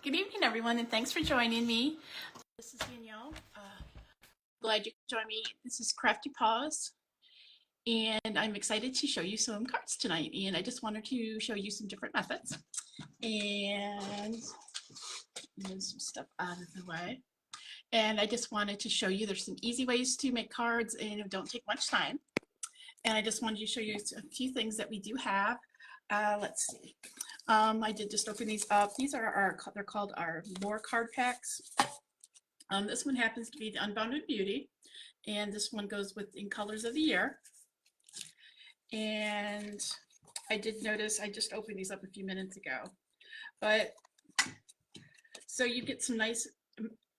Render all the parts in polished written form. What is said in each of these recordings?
Good evening, everyone, and thanks for joining me. This is Danielle. Glad you could join me. This is Crafty Paws, and I'm excited to show you some cards tonight. And I just wanted to show you some different methods and move some stuff out of the way. And I just wanted to show you there's some easy ways to make cards and it don't take much time. And I just wanted to show you a few things that we do have. Let's see. I did just open these up. These are they're called our More card packs. This one happens to be the Unbounded Beauty, and this one goes with in colors of the year. And I did notice, I just opened these up a few minutes ago, but so you get some nice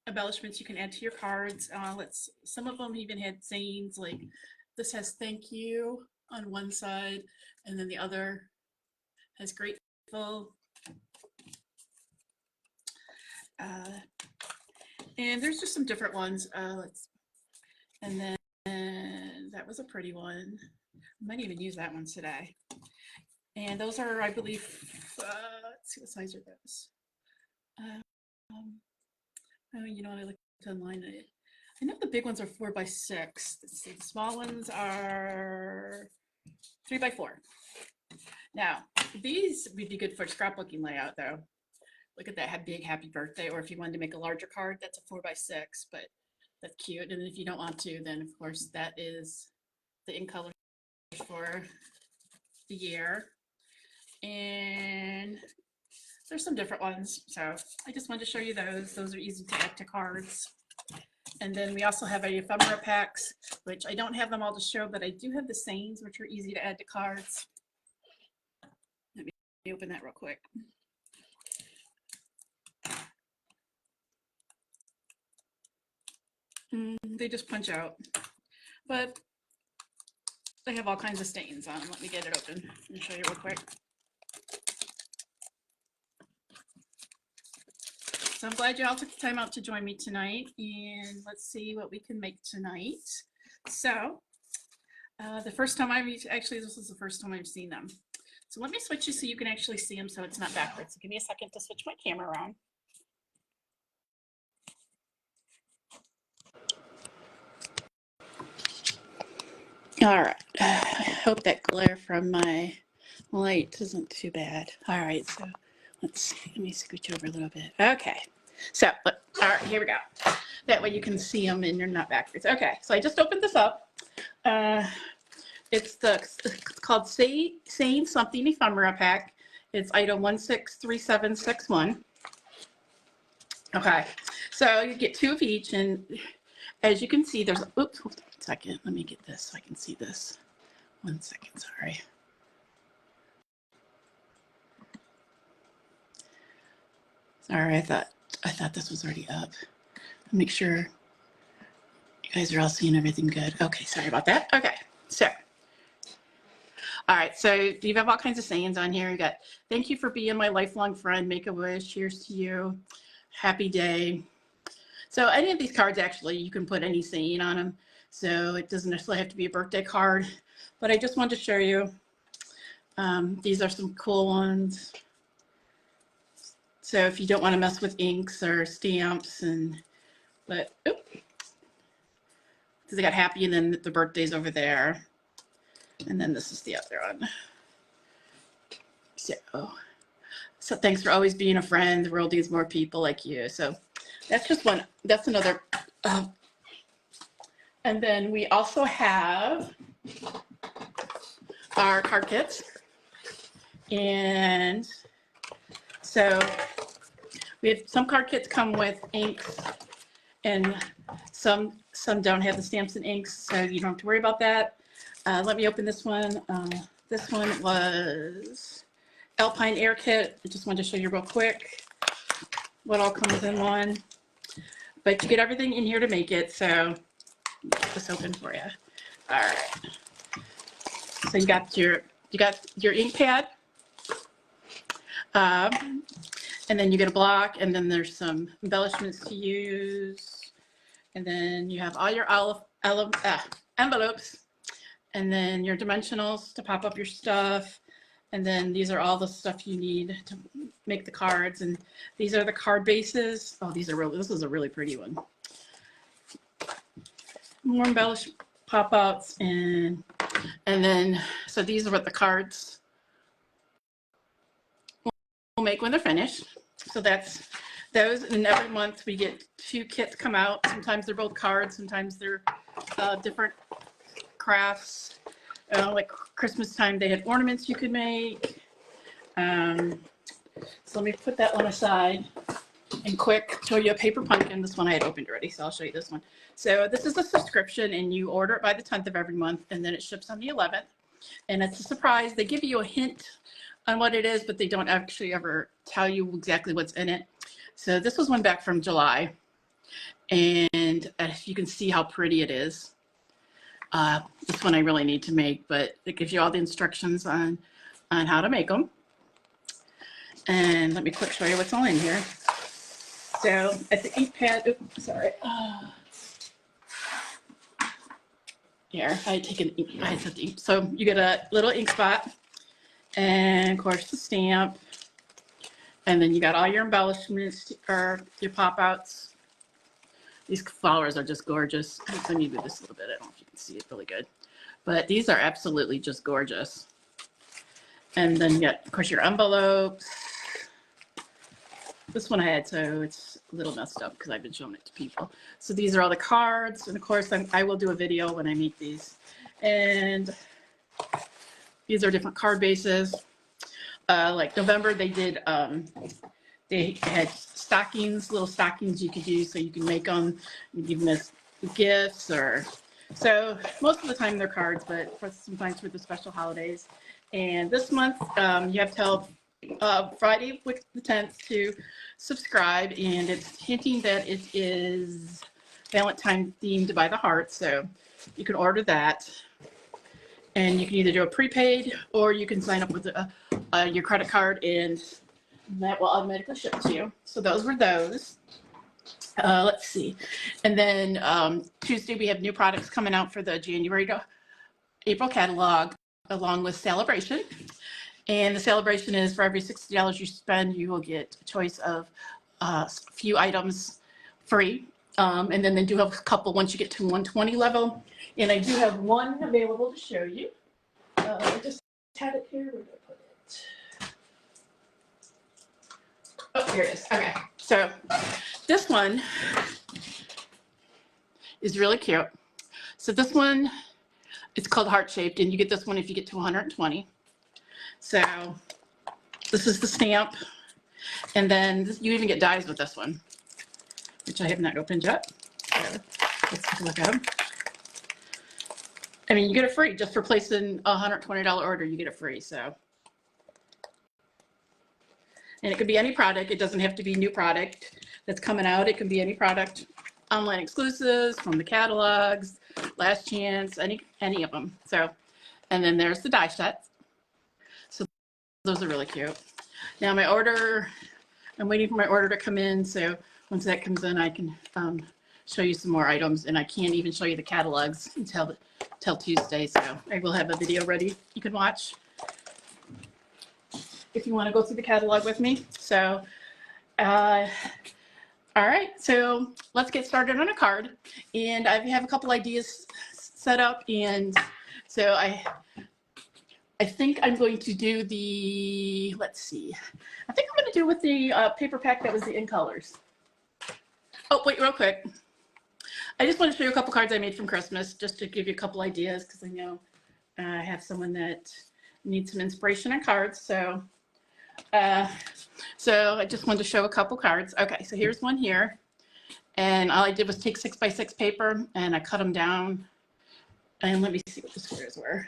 embellishments you can add to your cards. Let's see, some of them even had sayings like this has thank you on one side, and then the other has grateful. And there's just some different ones. And then that was a pretty one. I might even use that one today. And those are, I believe, let's see what size are those. Oh, you know what, I looked online. I know the big ones are 4x6. Let's see, the small ones are 3x4. Now, these would be good for scrapbooking layout, though. Look at that big happy birthday, or if you wanted to make a larger card, that's a 4x6, but that's cute. And if you don't want to, then of course that is the in color for the year. And there's some different ones, so I just wanted to show you those. Those are easy to add to cards. And then we also have a ephemera packs, which I don't have them all to show, but I do have the sayings, which are easy to add to cards. Let me open that real quick. They just punch out, but they have all kinds of stains on them. Let me get it open and show you real quick. So I'm glad you all took the time out to join me tonight, and let's see what we can make tonight. So the first time this is the first time I've seen them. So let me switch you so you can actually see them so it's not backwards. So give me a second to switch my camera around. All right, I hope that glare from my light isn't too bad. All right, so let's see, let me scooch over a little bit. Okay, so, all right, here we go. That way you can see them and you're not backwards. Okay, so I just opened this up. It's called Saying Something Ephemera Pack. It's item 163761. Okay, so you get 2 of each, and as you can see, there's, oops, hold on a second. Let me get this so I can see this. 1 second, sorry. Sorry, I thought this was already up. Make sure you guys are all seeing everything good. Okay, sorry about that. Okay, so, all right, so you have all kinds of sayings on here. You got, thank you for being my lifelong friend, make a wish, here's to you, happy day. So any of these cards, actually, you can put any saying on them. So it doesn't necessarily have to be a birthday card, but I just wanted to show you. These are some cool ones. So if you don't want to mess with inks or stamps, but because they got happy and then the birthday's over there. And then this is the other one. So thanks for always being a friend. The world needs more people like you. So that's just one. That's another. And then we also have our card kits. And so we have some card kits come with inks, and some don't have the stamps and inks, so you don't have to worry about that. Let me open this one. This one was Alpine Air Kit. I just wanted to show you real quick what all comes in one. But you get everything in here to make it, so get this open for you. All right. So you got your ink pad, and then you get a block, and then there's some embellishments to use, and then you have all your envelopes, and then your dimensionals to pop up your stuff, And then these are all the stuff you need to make the cards. And these are the card bases. Oh, these are really, this is a really pretty one. More embellished pop-outs and then, so these are what the cards we'll make when they're finished. So that's those. And every month we get 2 kits come out. Sometimes they're both cards. Sometimes they're different crafts. Like Christmas time, they had ornaments you could make. So let me put that one aside and quick show you a paper pumpkin. This one I had opened already, so I'll show you this one. So this is a subscription, and you order it by the 10th of every month, and then it ships on the 11th. And it's a surprise. They give you a hint on what it is, but they don't actually ever tell you exactly what's in it. So this was one back from July, and you can see how pretty it is. This one I really need to make, but it gives you all the instructions on how to make them. And let me quick show you what's all in here. So at the ink pad, oops, sorry. Here, I had taken ink, I had set the ink. So you get a little ink spot, and of course the stamp, and then you got all your embellishments or your pop-outs. These flowers are just gorgeous. Let me do this a little bit. I don't know if you can see it really good, but these are absolutely just gorgeous. And then you got, of course, your envelopes. This one I had, so it's a little messed up because I've been showing it to people. So these are all the cards, and of course I will do a video when I make these. And these are different card bases. Like November, they did. They had stockings, little stockings you could use, so you can make them, you give them as gifts, or so. Most of the time they're cards, but sometimes for the special holidays. And this month, you have till Friday, the 10th, to subscribe, and it's hinting that it is Valentine themed by the heart, so you can order that, and you can either do a prepaid or you can sign up with your credit card, and that will automatically ship to you. So those were those. Let's see, and then Tuesday we have new products coming out for the January to April catalog, along with Celebration. And the Celebration is for every $60 you spend, you will get a choice of a few items free. And then they do have a couple once you get to 120 level. And I do have one available to show you. I just had it here. Where did I put it? Oh, here it is. Okay. So this one is really cute. So this one, it's called heart shaped, and you get this one if you get to 120. So this is the stamp, and then you even get dies with this one, which I have not opened yet. So let's take a look at them. I mean, you get it free just for placing a $120 order. You get it free. So, and it could be any product. It doesn't have to be new product that's coming out. It can be any product, online exclusives from the catalogs, last chance, any of them. So, and then there's the die sets. Those are really cute. Now my order, I'm waiting for my order to come in. So once that comes in, I can show you some more items, and I can't even show you the catalogs until Tuesday. So I will have a video ready you can watch if you want to go through the catalog with me. So, all right, so let's get started on a card. And I have a couple ideas set up, and so I think I'm going to do the, let's see. I think I'm going to do with the paper pack that was the in colors. Oh, wait, real quick. I just want to show you a couple cards I made from Christmas, just to give you a couple ideas, because I know I have someone that needs some inspiration on cards. So I just wanted to show a couple cards. Okay, so here's one here. And all I did was take 6x6 paper, and I cut them down. And let me see what the squares were.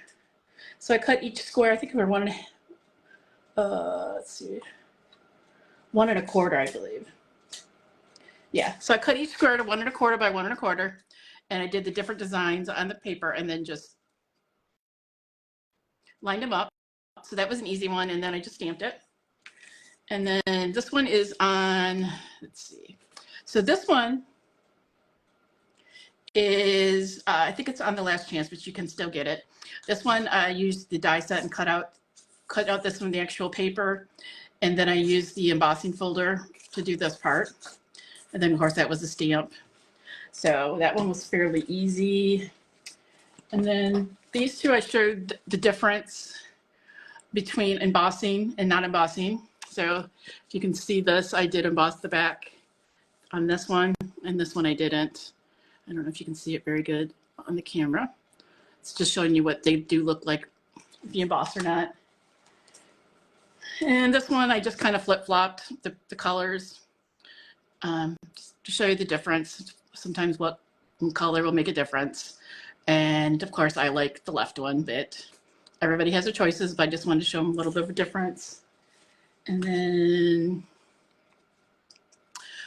So I cut each square, I think we were let's see, 1 1/4, I believe. Yeah, so I cut each square to 1 1/4 by 1 1/4, and I did the different designs on the paper and then just lined them up. So that was an easy one, and then I just stamped it. And then this one is on, let's see. So this one is, I think it's on the last chance, but you can still get it. This one, I used the die set and cut out cut out this from the actual paper, and then I used the embossing folder to do this part. And then of course that was a stamp. So that one was fairly easy. And then these two I showed the difference between embossing and not embossing. So if you can see this, I did emboss the back on this one, and this one I didn't. I don't know if you can see it very good on the camera. It's just showing you what they do look like if you emboss or not. And this one I just kind of flip-flopped the colors just to show you the difference. Sometimes what color will make a difference. And of course I like the left one, but everybody has their choices, but I just wanted to show them a little bit of a difference. And then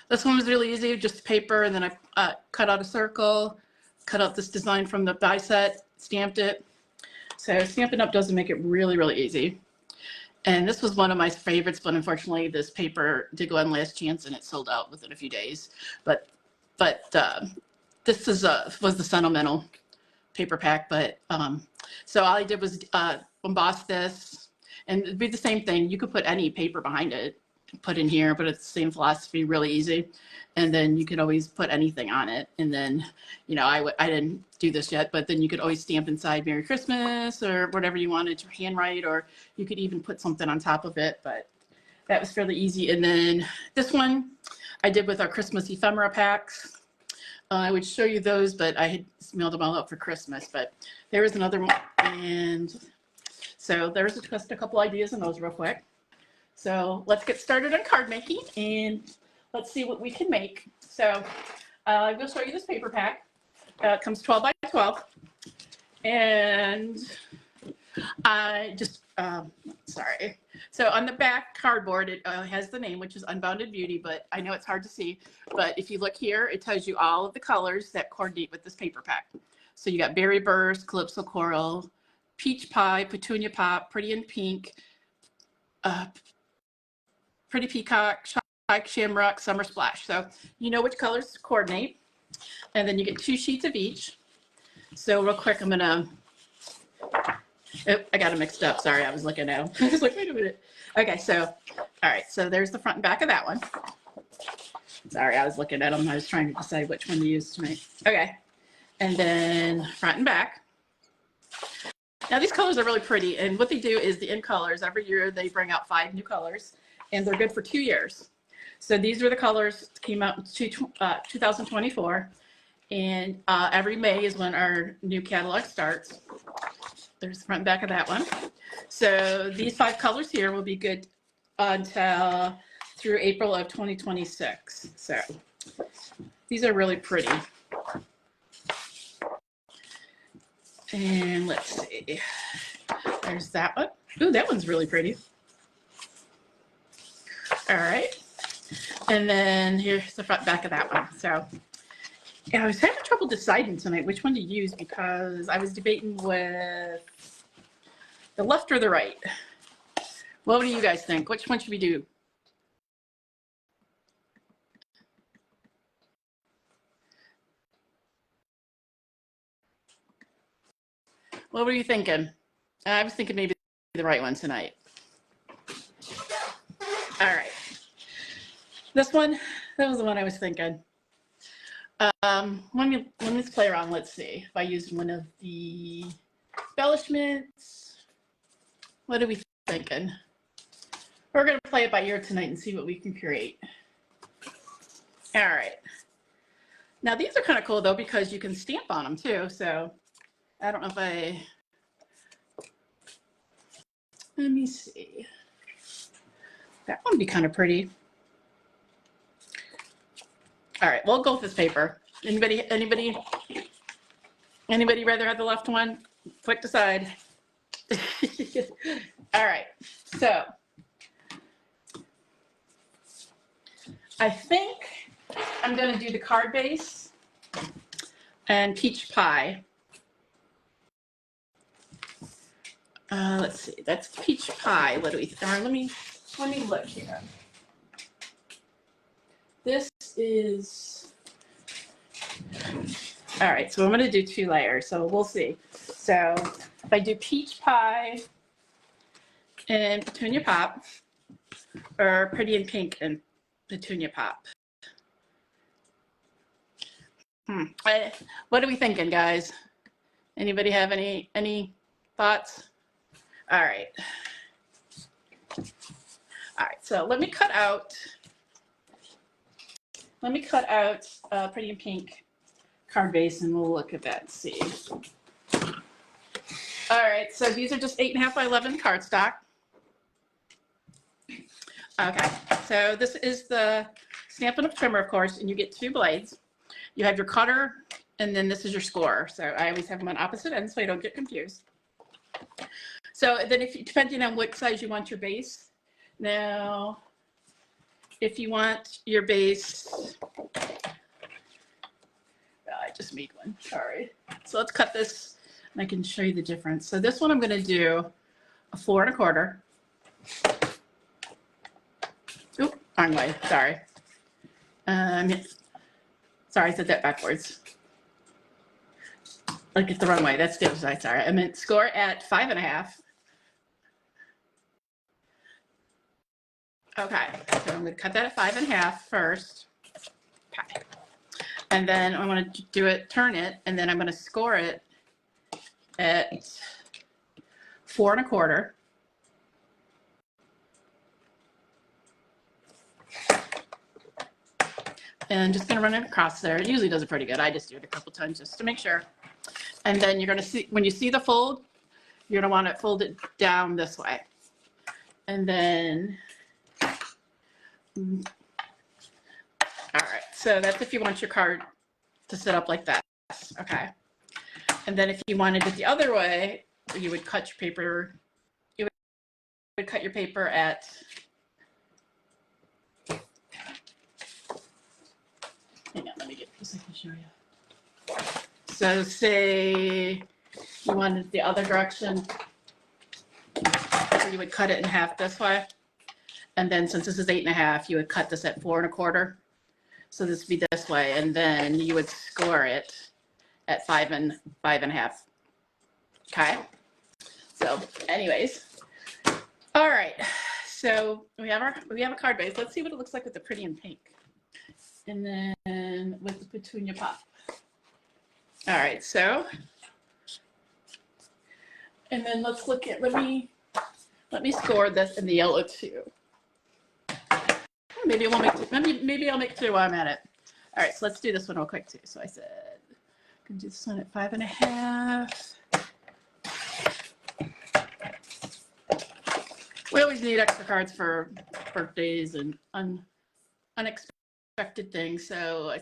this one was really easy, just paper, and then I cut out a circle, cut out this design from the die set, stamped it. So Stampin' Up does make it really, really easy. And this was one of my favorites, but unfortunately this paper did go on last chance and it sold out within a few days. But this is was the sentimental paper pack. But so all I did was emboss this, and it'd be the same thing. You could put any paper behind it, put in here, but it's the same philosophy, really easy. And then you could always put anything on it. And then, you know, I didn't do this yet, but then you could always stamp inside Merry Christmas or whatever you wanted to handwrite, or you could even put something on top of it. But that was fairly easy. And then this one I did with our Christmas ephemera packs. I would show you those, but I had mailed them all out for Christmas. But there was another one. And so there's just a couple ideas in those real quick. So let's get started on card making and let's see what we can make. So I'm going to show you this paper pack. It comes 12 by 12. And I just, sorry. So on the back cardboard, it has the name, which is Unbounded Beauty, but I know it's hard to see. But if you look here, it tells you all of the colors that coordinate with this paper pack. So you got Berry Burst, Calypso Coral, Peach Pie, Petunia Pop, Pretty in Pink, Pretty Peacock, Shamrock, Summer Splash. So you know which colors coordinate. And then you get 2 sheets of each. So real quick, I'm gonna, oh, I got it mixed up. Sorry, I was looking at them. I was like, wait a minute. Okay, so, all right, so there's the front and back of that one. Sorry, I was looking at them. I was trying to decide which one to use to make. Okay, and then front and back. Now these colors are really pretty, and what they do is the in colors, every year they bring out 5 new colors, and they're good for 2 years. So these are the colors that came out in 2024, and every May is when our new catalog starts. There's the front and back of that one. So these 5 colors here will be good until through April of 2026. So these are really pretty. And let's see, there's that one. Ooh, that one's really pretty. All right. And then here's the front back of that one. So yeah, I was having trouble deciding tonight which one to use because I was debating with the left or the right. What do you guys think? Which one should we do? What were you thinking? I was thinking maybe the right one tonight. All right. This one, that was the one I was thinking. Let me play around. Let's see if I used one of the embellishments. What are we thinking? We're going to play it by ear tonight and see what we can create. All right. Now these are kind of cool though because you can stamp on them too. So I don't know if let me see. That one would be kind of pretty. All right, we'll go with this paper. Anybody rather have the left one? Quick decide. All right, so I think I'm going to do the card base and peach pie. Let's see, that's peach pie. What do we, let me look here. This is, all right, so I'm going to do 2 layers, so we'll see. So if I do peach pie in Petunia Pop, or Pretty in Pink and Petunia Pop. What are we thinking, guys? Anybody have any thoughts? All right. All right, so let me cut out Pretty in Pink card base, and we'll look at that and see. All right, so these are just 8.5 by 11 cardstock. Okay, so this is the Stampin' Up trimmer, of course, and you get 2 blades. You have your cutter, and then this is your scorer. So I always have them on opposite ends so you don't get confused. So then, depending on what size you want your base. Now, if you want your base, I just made one, sorry. So let's cut this, and I can show you the difference. So this one I'm going to do a 4 1/4. Oop, wrong way, sorry. Sorry, I said that backwards. Like it's the wrong way. That's the other side. Sorry. I meant score at 5 1/2. Okay, so I'm going to cut that at 5 1/2 first. Okay. And then I want to do it, turn it, and then I'm going to score it at 4 1/4. And just going to run it across there. It usually does it pretty good. I just do it a couple times just to make sure. And then you're going to see, when you see the fold, you're going to want to fold it down this way. And then, all right, so that's if you want your card to sit up like that. Okay. And then if you wanted it the other way, you would cut your paper, cut your paper at, hang on, let me get this, I can show you. So say you wanted the other direction, so you would cut it in half this way. And then since this is 8 1/2, you would cut this at 4 1/4. So this would be this way. And then you would score it at 5 1/2. Okay. So anyways, all right. So we have a card base. Let's see what it looks like with the Pretty in Pink. And then with the Petunia Pop. All right, so, and then let's look at, let me score this in the yellow too. Maybe we'll make, maybe I'll make 2 while I'm at it. All right, so let's do this one real quick too. So I said, I can do this one at 5 1/2. We always need extra cards for birthdays and unexpected things. So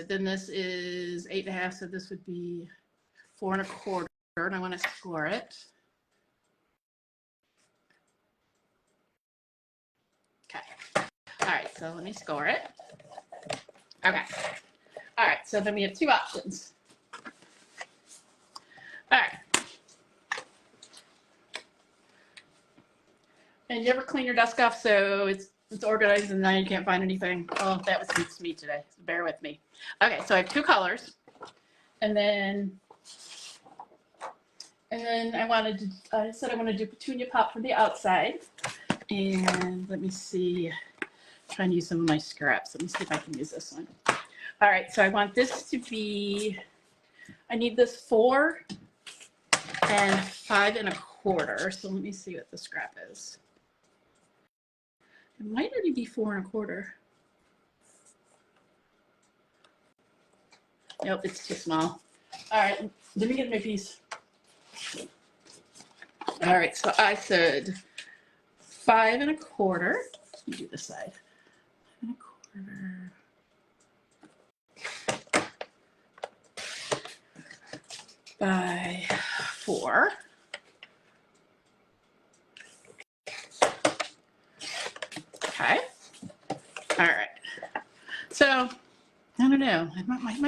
then this is 8 1/2. So this would be 4 1/4, and I want to score it. Okay. All right. So let me score it. Okay. All right. So then we have 2 options. All right. And you ever clean your desk off so it's organized and now you can't find anything? Oh, that was me today, so bear with me. Okay, so I have 2 colors. And then I said I want to do Petunia Pop for the outside. And let me see, I'm trying to use some of my scraps. Let me see if I can use this one. All right, so I want this to be, I need this 4 and 5 1/4. So let me see what the scrap is. It might already be 4 1/4. Nope, it's too small. All right, let me get my piece. All right, so I said 5 1/4. Let me do this side. 5 1/4 by 4. Okay. All right. So I don't know. I might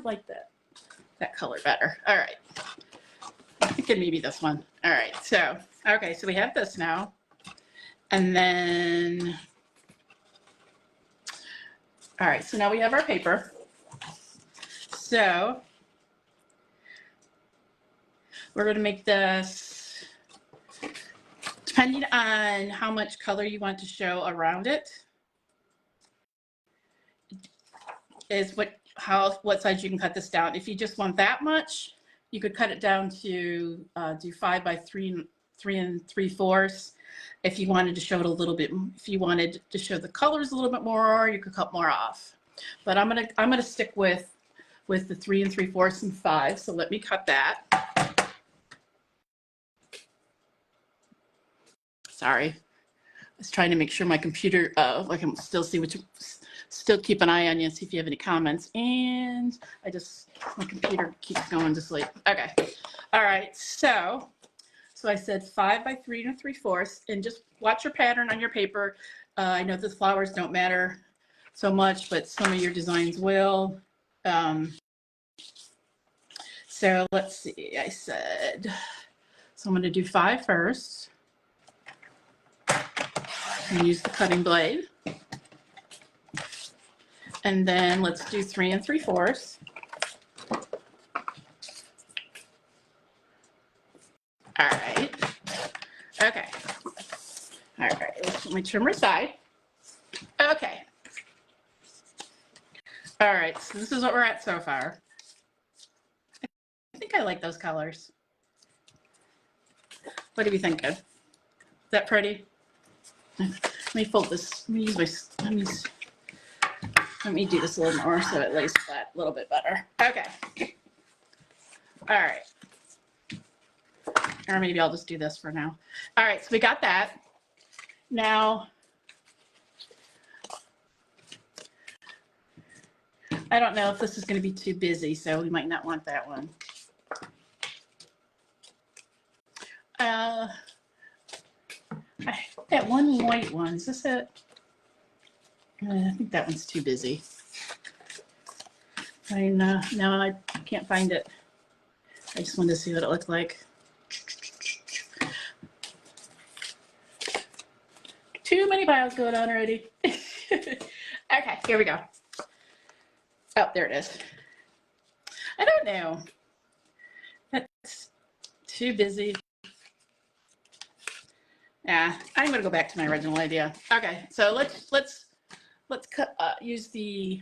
like that color better. All right. I'm thinking maybe this one. All right. So okay. So we have this now, and then all right. So now we have our paper. So we're going to make this Depending on how much color you want to show around it, is what size you can cut this down. If you just want that much, you could cut it down to do 5 by 3 3/4. If you wanted to show it a little bit, if you wanted to show the colors a little bit more, you could cut more off. But I'm gonna stick with the 3 3/4 and 5. So let me cut that. Sorry, I was trying to make sure my computer, I can still see what you, still keep an eye on you, see if you have any comments. And my computer keeps going to sleep. Okay, all right, so I said 5 by 3 3/4, and just watch your pattern on your paper. I know the flowers don't matter so much, but some of your designs will. So let's see, I said, so I'm gonna do 5 first. And use the cutting blade. And then let's do 3 3/4. All right. Okay. All right. Let's put my trimmer aside. Okay. All right. So this is what we're at so far. I think I like those colors. What are you thinking? Is that pretty? Let me fold this. Let me use my. Let me do this a little more so it lays flat a little bit better. Okay. All right. Or maybe I'll just do this for now. All right, so we got that. Now, I don't know if this is going to be too busy, so we might not want that one. That one white one, is this it? I think that one's too busy. No, I can't find it. I just wanted to see what it looked like. Too many piles going on already. Okay, here we go. Oh, there it is. I don't know. That's too busy. Yeah, I'm gonna go back to my original idea. Okay, so let's cut. Use the.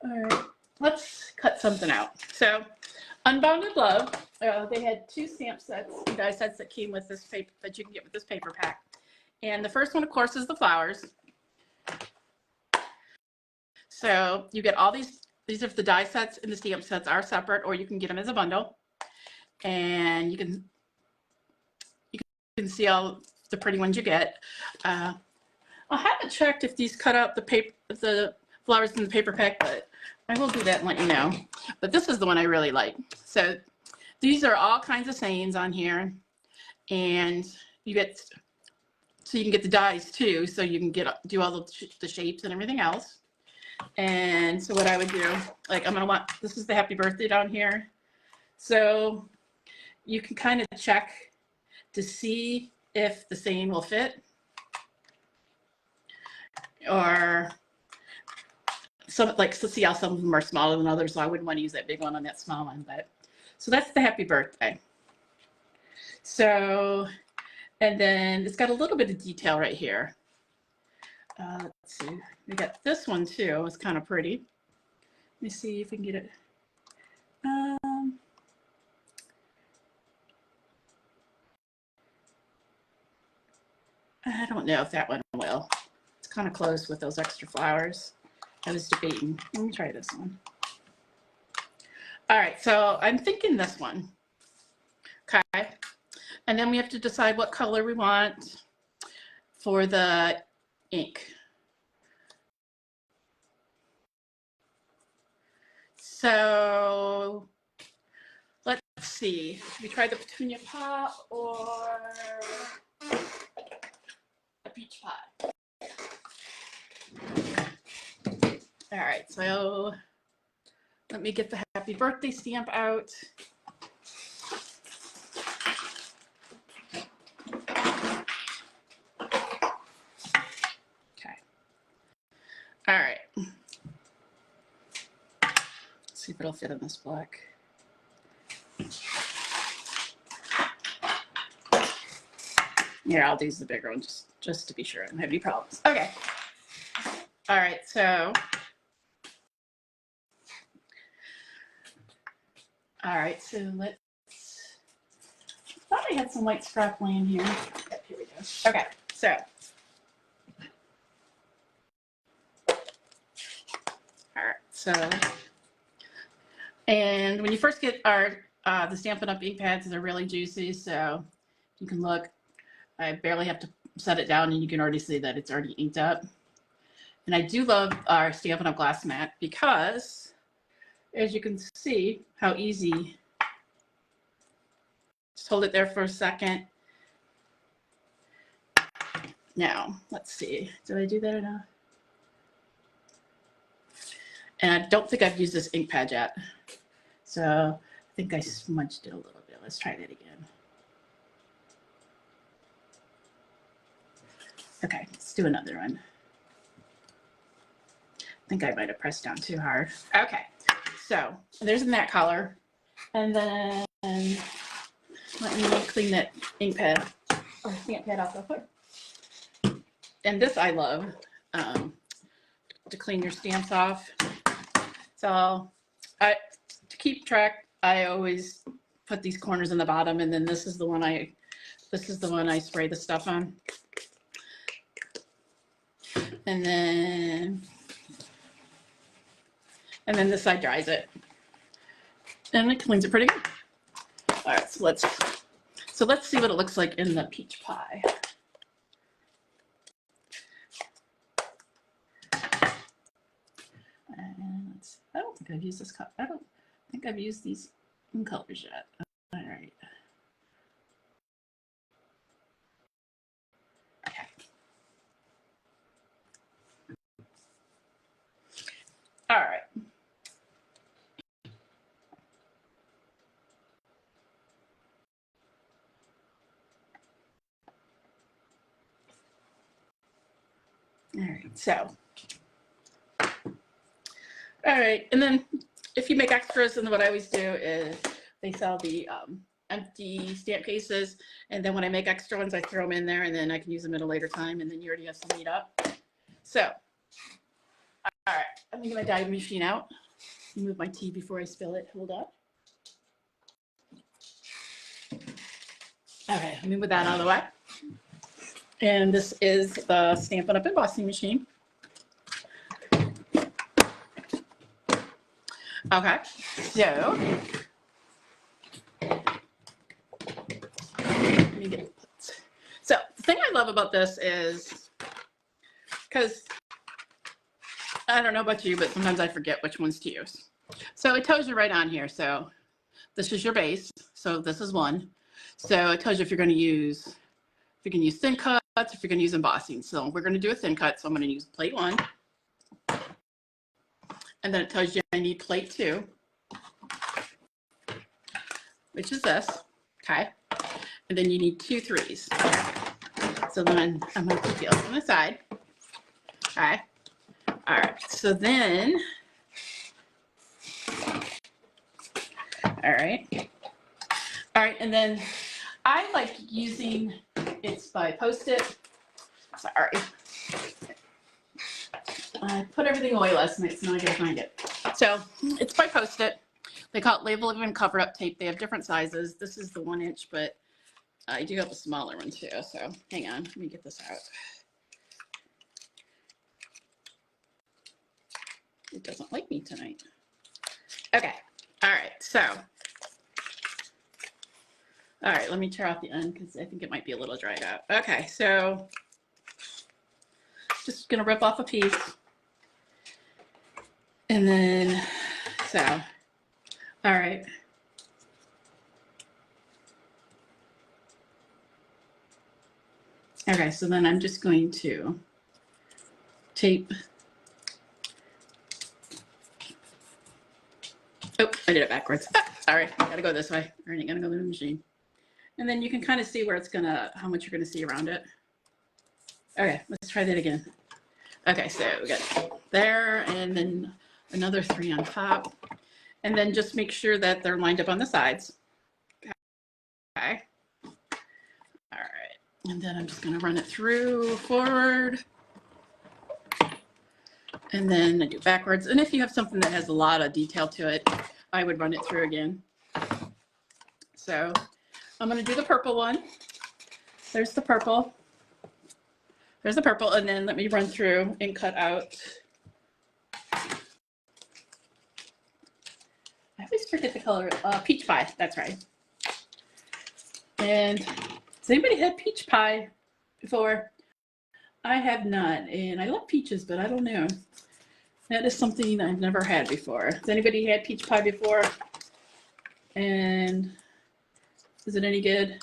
All right, let's cut something out. So, Unbounded Love. They had 2 stamp sets, die sets that came with this paper that you can get with this paper pack. And the first one, of course, is the flowers. So you get all these. These are the die sets and the stamp sets are separate, or you can get them as a bundle. And you can see all the pretty ones you get. I haven't checked if these cut out the flowers in the paper pack, but I will do that and let you know. But this is the one I really like. So these are all kinds of sayings on here, and you can get the dies too, so you can do all the shapes and everything else. And so what I would do, like this is the happy birthday down here. So you can kind of check to see if the saying will fit, or to see how some of them are smaller than others. So I wouldn't want to use that big one on that small one, but so that's the happy birthday. So, and then it's got a little bit of detail right here. Let's see, we got this one too. It's kind of pretty. Let me see if we can get it. I don't know if that one will. It's kind of close with those extra flowers. I was debating. Let me try this one. All right, so I'm thinking this one. Okay, and then we have to decide what color we want for the ink. So let's see. Should we try the petunia pot or a peach pot? All right, so let me get the happy birthday stamp out. Okay. All right. Let's see if it'll fit in this black. Yeah, I'll use the bigger one just to be sure I don't have any problems. Okay. All right, so. All right, so let's. I thought I had some white scrap laying here. Yep, here we go. Okay, so. All right, so. And when you first get our the Stampin' Up ink pads, they're really juicy, so you can look. I barely have to set it down, and you can already see that it's already inked up. And I do love our Stampin' Up glass mat because, as you can see, how easy. Just hold it there for a second. Now, let's see. Did I do that enough? And I don't think I've used this ink pad yet. So I think I smudged it a little bit. Let's try that again. Okay, let's do another one. I think I might have pressed down too hard. Okay, so there's in that color. And then let me clean that ink pad or stamp pad off real quick. And this I love to clean your stamps off. So to keep track, I always put these corners in the bottom, and then this is the one I spray the stuff on. And then this side dries it. And it cleans it pretty good. All right, so let's see what it looks like in the peach pie. And I don't think I've used this color. I don't think I've used these in colors yet. All right. Okay. All right. All right, so. All right, and then if you make extras, then what I always do is they sell the empty stamp cases, and then when I make extra ones, I throw them in there, and then I can use them at a later time, and then you already have some made up. So, all right, I'm gonna get my die machine out. Move my tea before I spill it. Hold up. Okay, let me move that out of the way. And this is the Stampin' Up embossing machine. Okay, so let me get. So the thing I love about this is because I don't know about you, but sometimes I forget which ones to use. So it tells you right on here. So this is your base. So this is one. So it tells you if you're going to use, if you can use thin cuts, if you're going to use embossing. So we're going to do a thin cut. So I'm going to use plate 1. And then it tells you I need plate 2, which is this. Okay. And then you need 2 3s. So then I'm going to put the other on the side. Okay. All right. So then, all right. All right. And then I like using, it's by Post-it. Sorry. I put everything away last night, so now I gotta find it. So it's by Post-it. They call it label and cover up tape. They have different sizes. This is the 1 inch, but I do have a smaller one too. So hang on, let me get this out. It doesn't like me tonight. Okay. All right. So, all right, let me tear off the end because I think it might be a little dried out. Okay. So just gonna rip off a piece. And then, so, all right. Okay, so then I'm just going to tape. Oh, I did it backwards. Ah, sorry, gotta go this way. All right, gotta go to the machine. And then you can kind of see where it's gonna, how much you're gonna see around it. Okay, let's try that again. Okay, so we got there, and then another 3 on top. And then just make sure that they're lined up on the sides. Okay. All right. And then I'm just going to run it through forward. And then I do backwards. And if you have something that has a lot of detail to it, I would run it through again. So I'm going to do the purple one. There's the purple. There's the purple. And then let me run through and cut out. I always forget the color. Peach pie. That's right. And has anybody had peach pie before? I have not. And I love peaches, but I don't know. That is something I've never had before. Has anybody had peach pie before? And is it any good?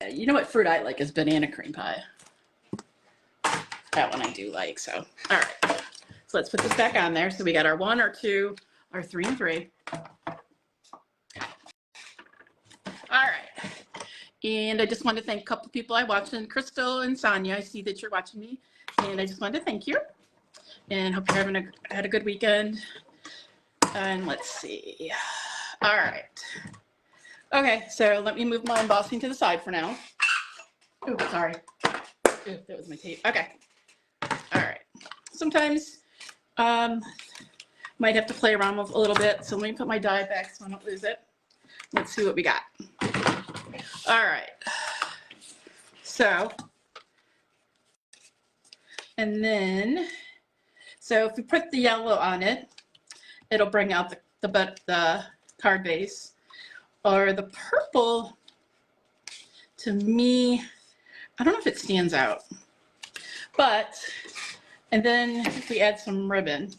You know what fruit I like is banana cream pie. That one I do like. So, all right. So let's put this back on there. So we got our 1, our 2, our 3, and 3. All right. And I just want to thank a couple people I watched, and Crystal and Sonia. I see that you're watching me. And I just wanted to thank you. And hope you're had a good weekend. And let's see. All right. Okay, so let me move my embossing to the side for now. Oh, sorry. Ooh, that was my tape. Okay. All right. Sometimes might have to play around with a little bit. So let me put my die back so I don't lose it. Let's see what we got. All right. So, and then, so if we put the yellow on it, it'll bring out the card base. Or the purple, to me, I don't know if it stands out. But, and then if we add some ribbon.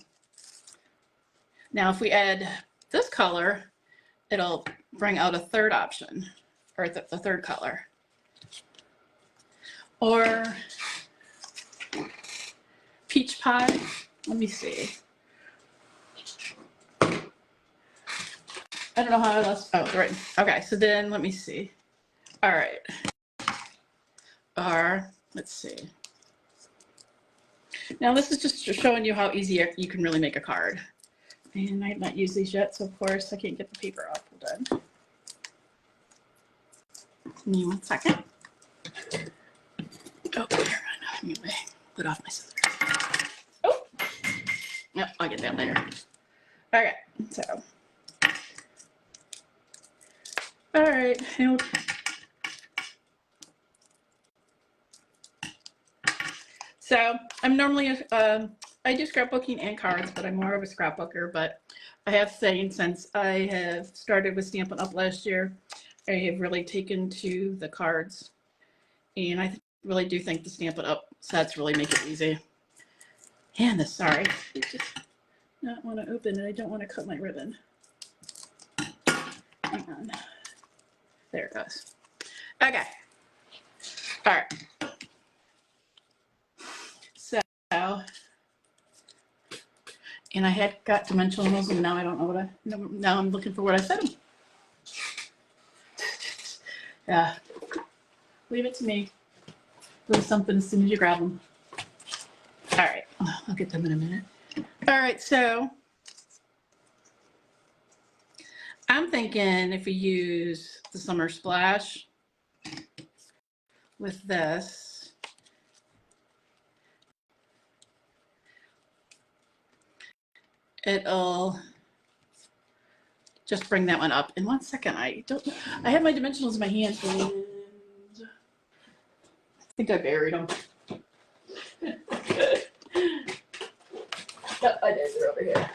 Now if we add this color, it'll bring out a third option, or the third color. Or peach pie, let me see. I don't know how I lost, oh, right. Okay, so then let me see. All right. Or, let's see. Now this is just showing you how easy you can really make a card. And I have not used these yet, so of course I can't get the paper off. Hold on. Give me 1 second. Oh, here, anyway, put off my scissors. Oh, yep, I'll get that later. Okay, so. All right. So I'm normally, I do scrapbooking and cards, but I'm more of a scrapbooker. But I have saying since I have started with Stampin' Up last year, I have really taken to the cards. And I really do think the Stampin' Up sets really make it easy. And this, sorry, I just not want to open it. I don't want to cut my ribbon. Hang on. There it goes. Okay. All right. So, and I had got dimensionals, and now I don't know what now I'm looking for what I said. Yeah. Leave it to me. Lose something as soon as you grab them. All right. I'll get them in a minute. All right. So I'm thinking if we use the Summer Splash with this, it'll just bring that one up. In 1 second, I have my dimensionals in my hand, and I think I buried them. Oh, I did. They're over here.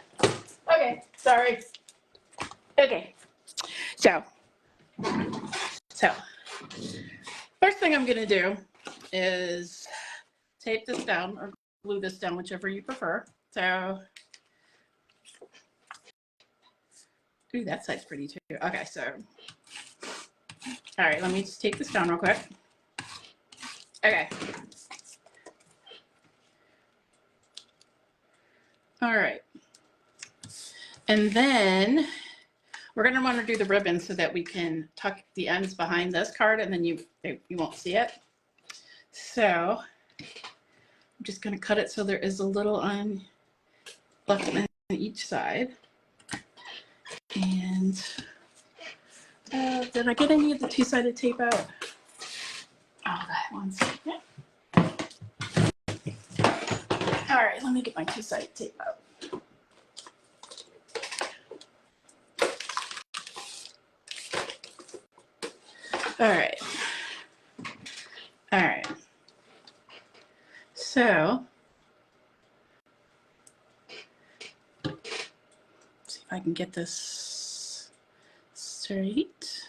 Okay, sorry. Okay, so first thing I'm gonna do is tape this down or glue this down, whichever you prefer. So, ooh, that side's pretty too. Okay, so, all right, let me just take this down real quick. Okay. All right. And then we're going to want to do the ribbon so that we can tuck the ends behind this card, and then you won't see it. So I'm just going to cut it so there is a little on left on each side. And Did I get any of the two-sided tape out? Oh, that one second. All right, let me get my two-sided tape out. All right. All right. So, see if I can get this straight.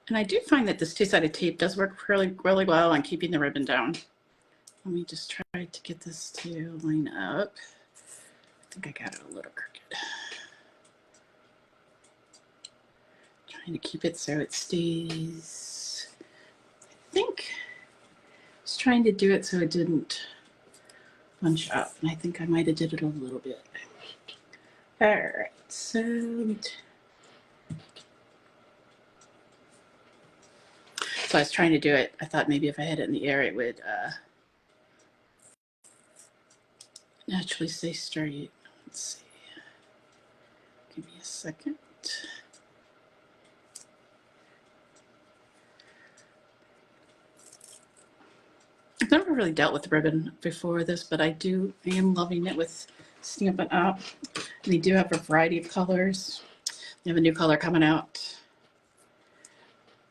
And I do find that this two-sided tape does work really, really well on keeping the ribbon down. Let me just try to get this to line up. I think I got it a little crooked. Trying to keep it so it stays. I think I was trying to do it so it didn't bunch up, and I think I might have did it a little bit. All right, so I was trying to do it. I thought maybe if I had it in the air, it would naturally stay straight. Let's see. Give me a second. I've never really dealt with ribbon before this, but I am loving it with Stampin' Up. And they do have a variety of colors. They have a new color coming out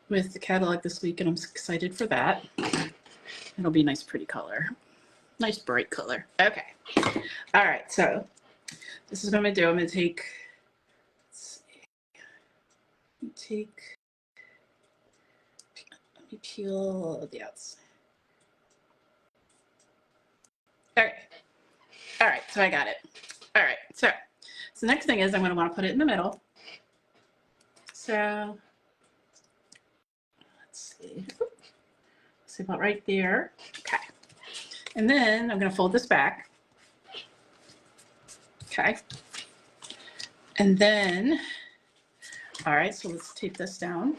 with the catalog this week, and I'm excited for that. It'll be a nice, pretty color. Nice, bright color. Okay. All right, so this is what I'm going to do. I'm going to take, let me peel the outside. Okay. All right, so I got it. All right, so the next thing is I'm going to want to put it in the middle. So let's see about right there. Okay. And then I'm going to fold this back. Okay. And then, all right, so let's tape this down.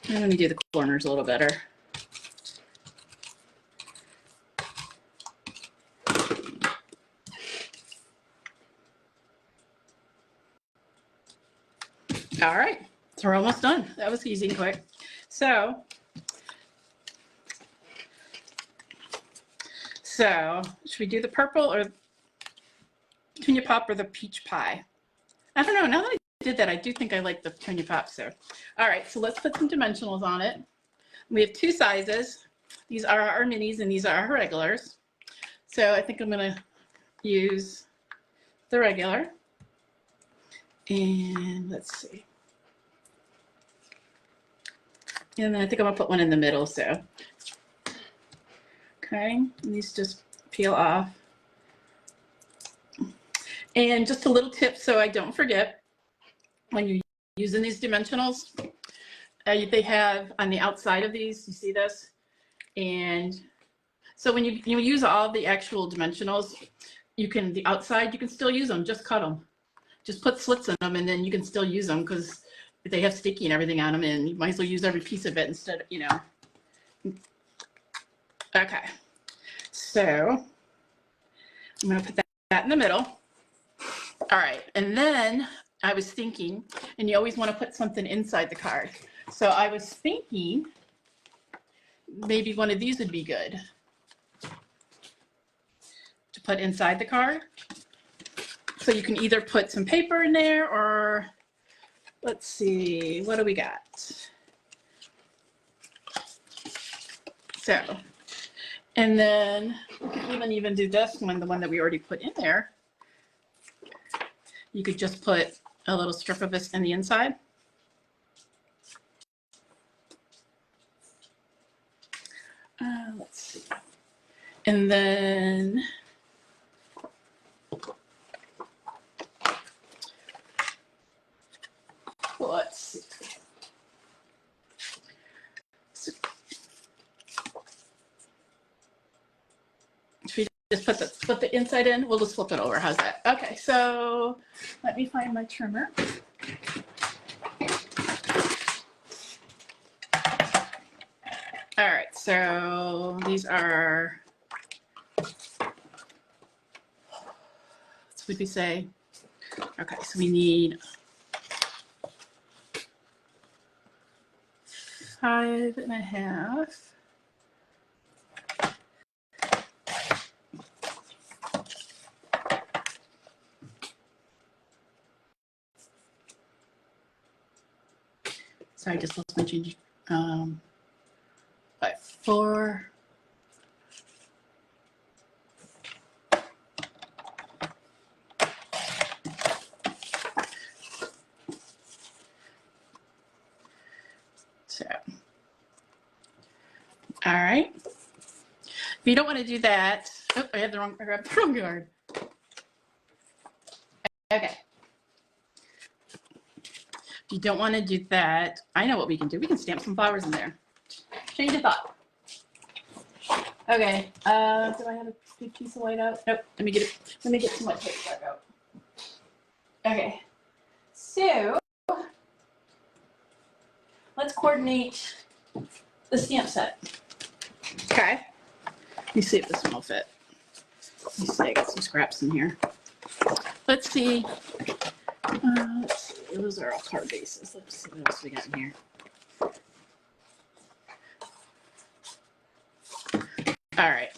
And let me do the corners a little better. All right, so we're almost done. That was easy and quick. So should we do the purple or Petunia Pop or the peach pie? I don't know. Now that I did that, I do think I like the Petunia Pop. So, all right, so let's put some dimensionals on it. We have two sizes. These are our minis and these are our regulars. So I think I'm going to use the regular. And let's see. And then I think I'm gonna put one in the middle, so. Okay, and these just peel off. And just a little tip so I don't forget, when you're using these dimensionals, they have on the outside of these, you see this? And so when you use all the actual dimensionals, the outside, you can still use them, just cut them. Just put slits in them and then you can still use them because they have sticky and everything on them, and you might as well use every piece of it instead of, you know. Okay, so I'm going to put that in the middle. All right, and then I was thinking, and you always want to put something inside the card. So I was thinking maybe one of these would be good to put inside the card. So you can either put some paper in there or, let's see, what do we got? So, and then we can even do this one, the one that we already put in there. You could just put a little strip of this in the inside. Let's see. And then let's see. Should we just put the inside in? We'll just flip it over. How's that? Okay, so let me find my trimmer. All right, so these are, what would we say, Okay, so we need 5.5. Sorry, I just lost my change. 4. So, all right. If you don't want to do that, oh, I grabbed the wrong card. Okay. If you don't want to do that, I know what we can do. We can stamp some flowers in there. Change of thought. Okay. Do I have a good piece of white out? Nope. Let me get it. Let me get some white paper out. Okay. So let's coordinate the stamp set. Okay. Let me see if this one will fit. Let me see. I got some scraps in here. Let's see. Let's see. Those are all card bases. Let's see what else we got in here. All right.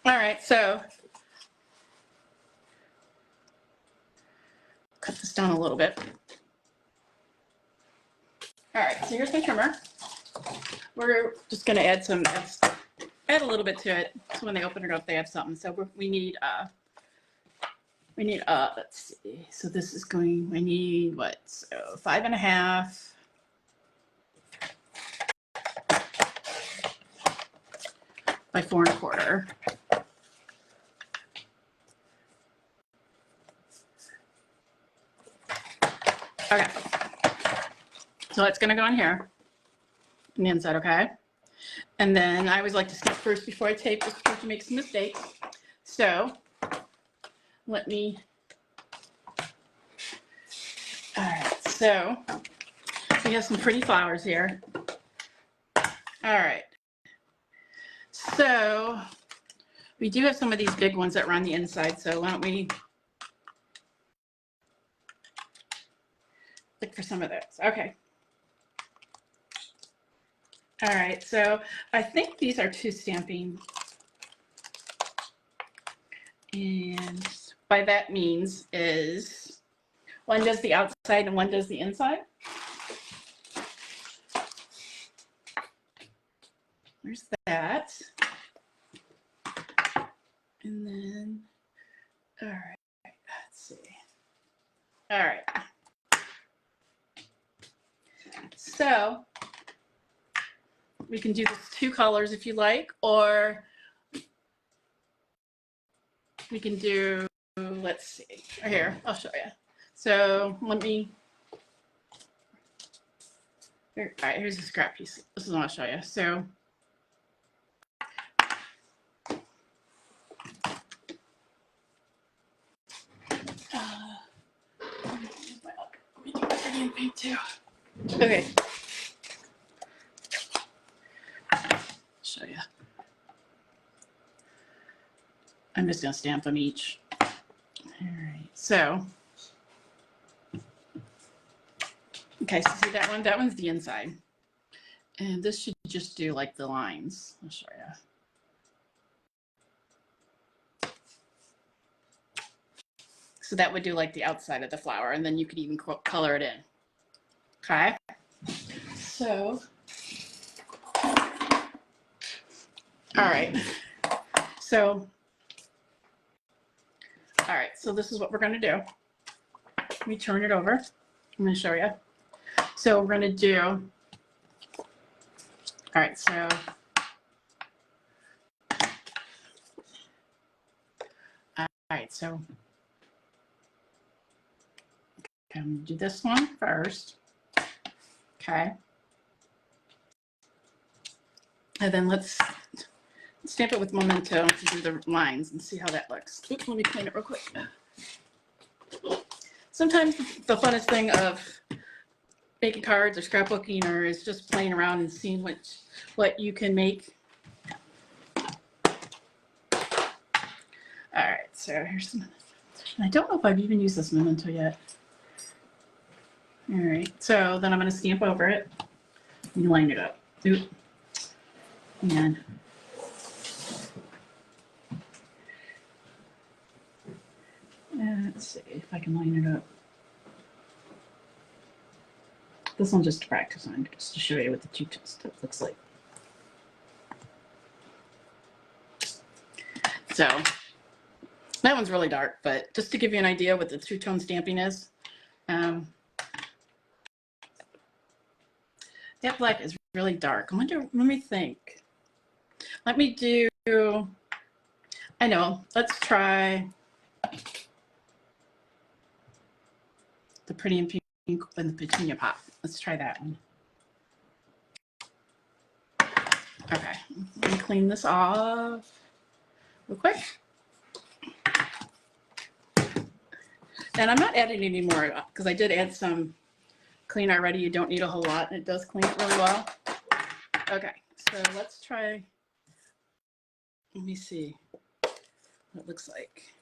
All right, so cut this down a little bit. All right, so here's my trimmer. We're just going to add a little bit to it, so when they open it up, they have something. So we need let's see. So this is going. I need what? So 5.5. By 4.25. Okay. So it's going to go in here on the inside, okay? And then I always like to snip first before I tape, just in case you make some mistakes. So let me. All right. So we have some pretty flowers here. All right. So we do have some of these big ones that are on the inside. So why don't we look for some of those? Okay. All right. So I think these are 2 stamping. And by that means is one does the outside and one does the inside. There's that. And then, all right, let's see. All right. So we can do this 2 colors if you like, or we can do, let's see, right here, I'll show you. So let me, here, all right, here's a scrap piece. This is what I'll show you. So let me do my green paint too. Okay. Show you. I'm just gonna stamp them each. All right. So, okay. So see that one? That one's the inside, and this should just do like the lines. I'll show you. So that would do like the outside of the flower, and then you could even color it in. Okay. So, all right. So, all right. So this is what we're going to do. Let me turn it over. I'm going to show you. So we're going to do, all right. So, all right. So, okay, I'm going to do this one first. Okay. And then let's stamp it with Memento to do the lines and see how that looks. Oops, let me clean it real quick. Sometimes the funnest thing of making cards or scrapbooking or is just playing around and seeing what you can make. So here's some. And I don't know if I've even used this memento yet. All right, so then I'm going to stamp over it and line it up. Oop. And let's see if I can line it up. This one just to practice on, just to show you what the two-tone stuff looks like. So that one's really dark, but just to give you an idea what the two-tone stamping is, that black is really dark. I wonder, let me think. Let me do, I know, let's try the Pretty in Pink and the Petunia Pop. Let's try that one. Okay, let me clean this off real quick. And I'm not adding any more because I did add some clean already. You don't need a whole lot, and it does clean it really well. Okay, so let's try, let me see what it looks like.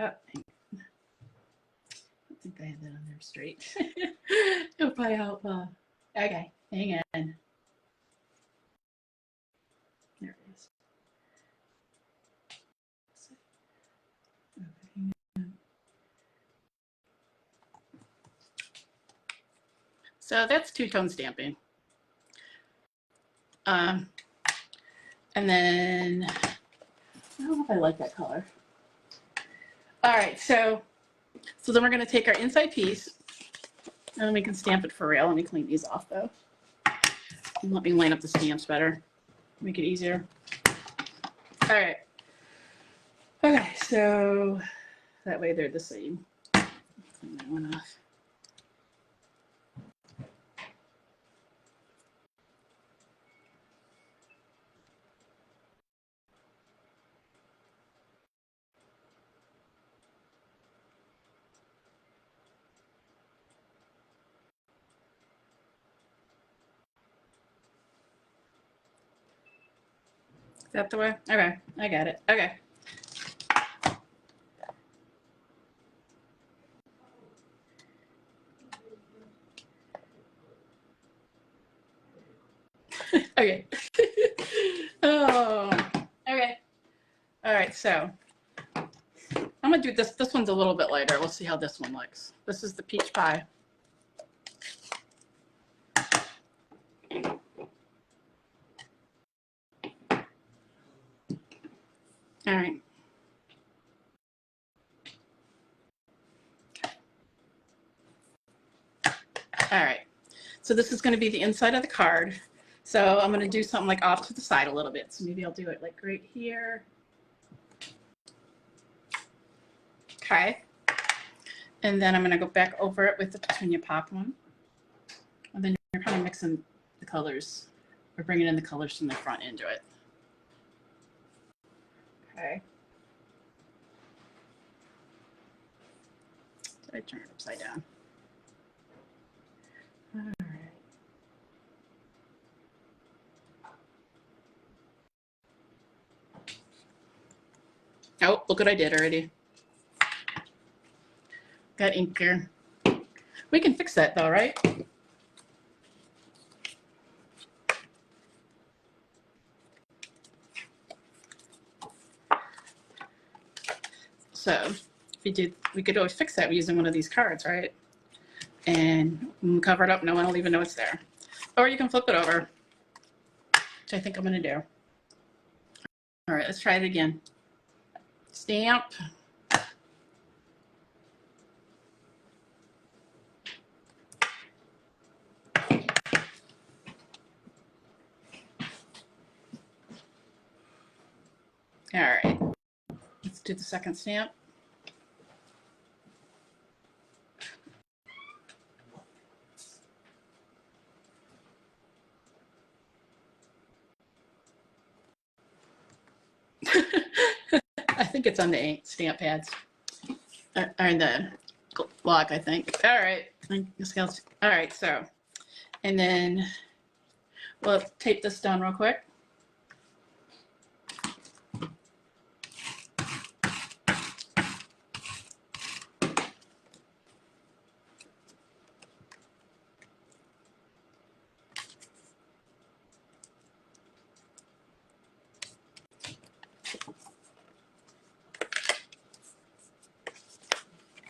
Oh, I don't think I had that on there straight. If I help, okay, hang on. There it is. So that's two-tone stamping. And then, I don't know if I like that color. All right, so then we're going to take our inside piece, and then we can stamp it for real. Let me clean these off, though. And let me line up the stamps better. Make it easier. All right. Okay, so that way they're the same. Clean that one off. Is that the way? Okay, I got it. Okay. Okay. Oh, okay. All right, so I'm gonna do this. This one's a little bit lighter. We'll see how this one looks. This is the peach pie. All right. All right. So this is going to be the inside of the card. So I'm going to do something like off to the side a little bit. So maybe I'll do it like right here. Okay. And then I'm going to go back over it with the Petunia Pop one. And then you're kind of mixing the colors. We're bringing in the colors from the front into it. Okay. Did I turn it upside down? All right. Oh, look what I did already. Got ink here. We can fix that though, right? So we could always fix that using one of these cards, right? And cover it up. No one will even know it's there. Or you can flip it over, which I think I'm going to do. All right, let's try it again. Stamp. All right, let's do the second stamp. I think it's on the stamp pads. Or in the block, I think. All right. All right, so, and then we'll tape this down real quick.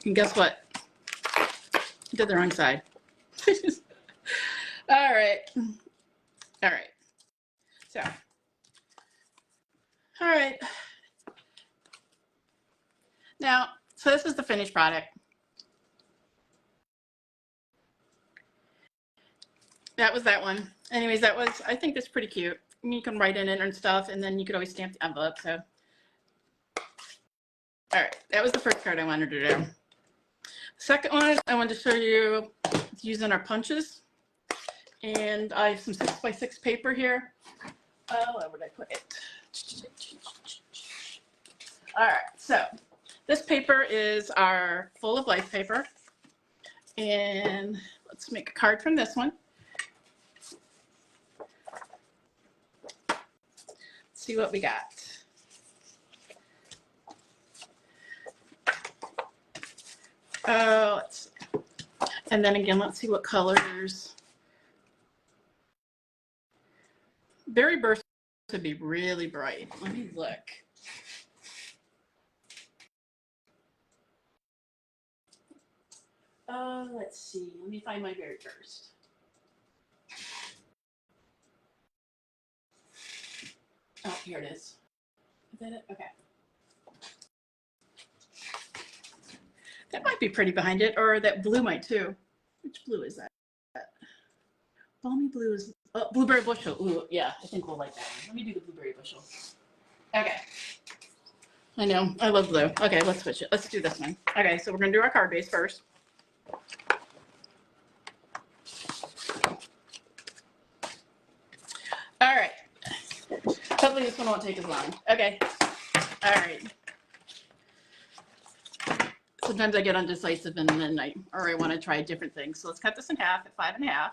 And guess what? I did the wrong side. All right. All right. So, all right. Now, so this is the finished product. That was that one. Anyways, that was, I think that's pretty cute. You can write in it and stuff, and then you could always stamp the envelope. So, all right. That was the first card I wanted to do. Second one, I wanted to show you using our punches. And I have some 6x6 paper here. Where would I put it? All right, so this paper is our full of life paper. And let's make a card from this one. Let's see what we got. Let's see. And then again, let's see what colors. Berry burst would be really bright. Let me look. Let's see. Let me find my berry burst. Oh, here it is. Is that it? Okay. That might be pretty behind it, or that blue might too. Which blue is that? Balmy blue is blueberry bushel. Ooh, yeah, I think we'll like that one. Let me do the blueberry bushel. Okay. I know, I love blue. Okay, let's switch it. Let's do this one. Okay, so we're gonna do our card base first. All right. Hopefully this one won't take as long. Okay. All right. Sometimes I get undecisive and then I want to try different things. So let's cut this in half at 5 1/2.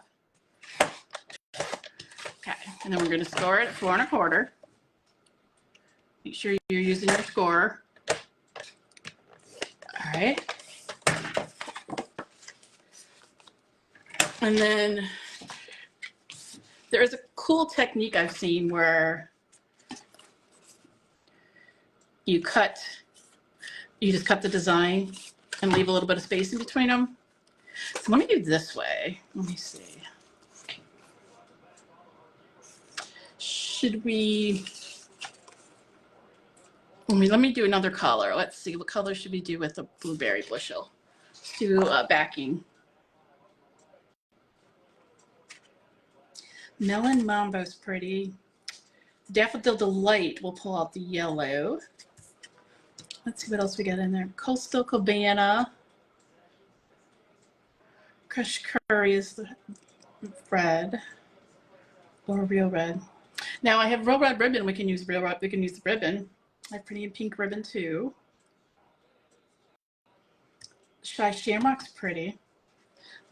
Okay, and then we're going to score it at 4 1/4. Make sure you're using your score. All right. And then there is a cool technique I've seen where you just cut the design and leave a little bit of space in between them. So let me do this way. Let me see. Should we, let me do another color. Let's see, what color should we do with the blueberry bushel? Let's do backing. Melon Mambo's pretty. Daffodil Delight, we'll pull out the yellow. Let's see what else we got in there. Coastal Cabana. Crush Curry is the red or real red. Now I have real red ribbon. We can use real red. We can use the ribbon. I have pretty pink ribbon too. Shy Shamrock's pretty.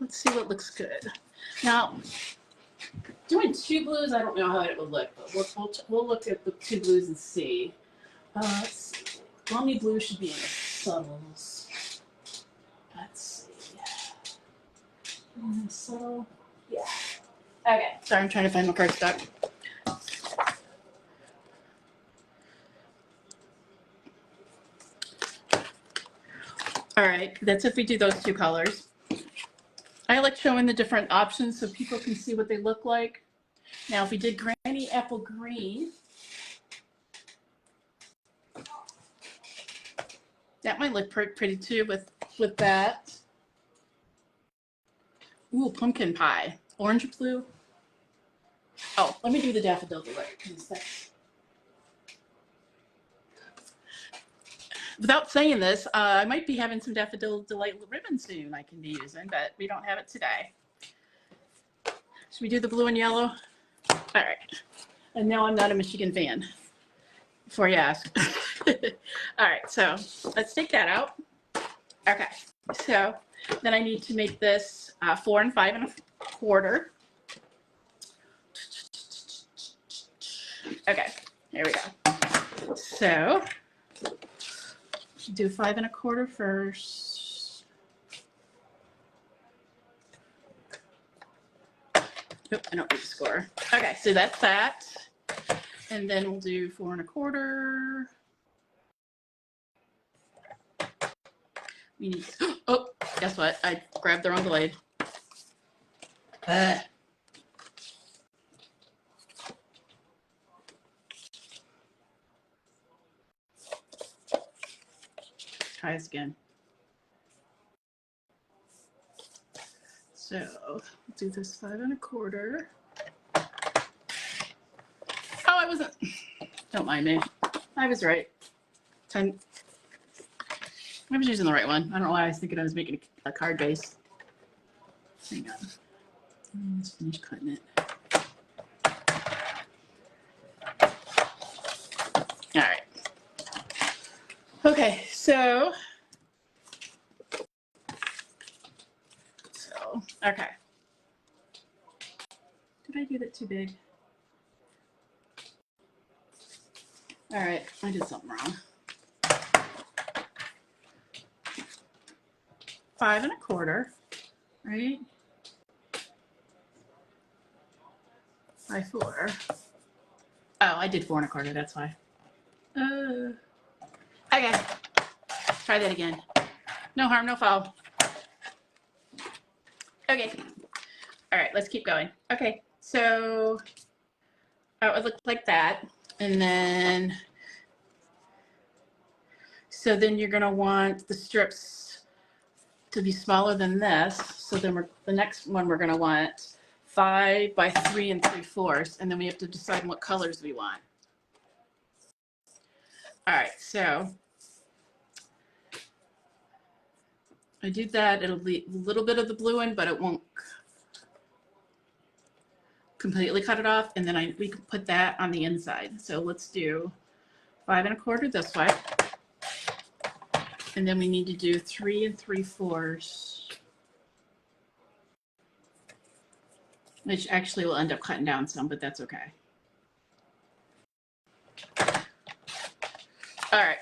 Let's see what looks good. Now, doing 2 blues, I don't know how it would look, but we'll look at the 2 blues and see. Let's see. Balmy blue should be in the subtles. Let's see. Subtle. Yeah. Okay. Sorry, I'm trying to find my card stock. All right. That's if we do those 2 colors. I like showing the different options so people can see what they look like. Now, if we did Granny Apple Green, that might look pretty too with that. Ooh, pumpkin pie. Orange blue. Oh, let me do the Daffodil Delight. Without saying this, I might be having some Daffodil Delight ribbon soon I can be using, but we don't have it today. Should we do the blue and yellow? All right. And no, I'm not a Michigan fan. before you ask. All right, so let's take that out. Okay, so then I need to make this 4 5 1/4. Okay, here we go. So do 5 1/4 first. Nope, I don't need to score. Okay, so that's that. And then we'll do 4 1/4. We need, oh, guess what? I grabbed the wrong blade. Try this again. So we'll do this 5 1/4. Oh, I wasn't. Don't mind me. I was right. 10. I was using the right one. I don't know why I was thinking I was making a card base. Hang on. Let's finish cutting it. All right. Okay, so okay. Did I do that too big? All right, I did something wrong. 5 1/4, right? By 4. Oh, I did 4 1/4. That's why. Okay. Try that again. No harm, no foul. Okay. All right, let's keep going. Okay, so it would look like that, and then so then you're gonna want the strips to be smaller than this. So then the next one we're gonna want 5 by 3 3/4, and then we have to decide what colors we want. All right, so I do that. It'll leave a little bit of the blue in, but it won't completely cut it off. And then we can put that on the inside. So let's do 5 1/4 this way. And then we need to do 3 3/4, which actually will end up cutting down some, but that's okay. All right.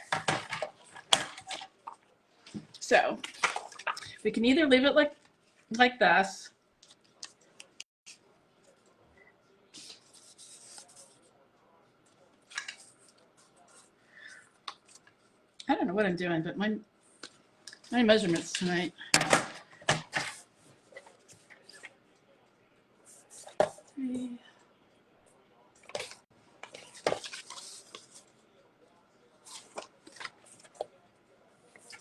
So we can either leave it like this. I don't know what I'm doing, but my measurements tonight.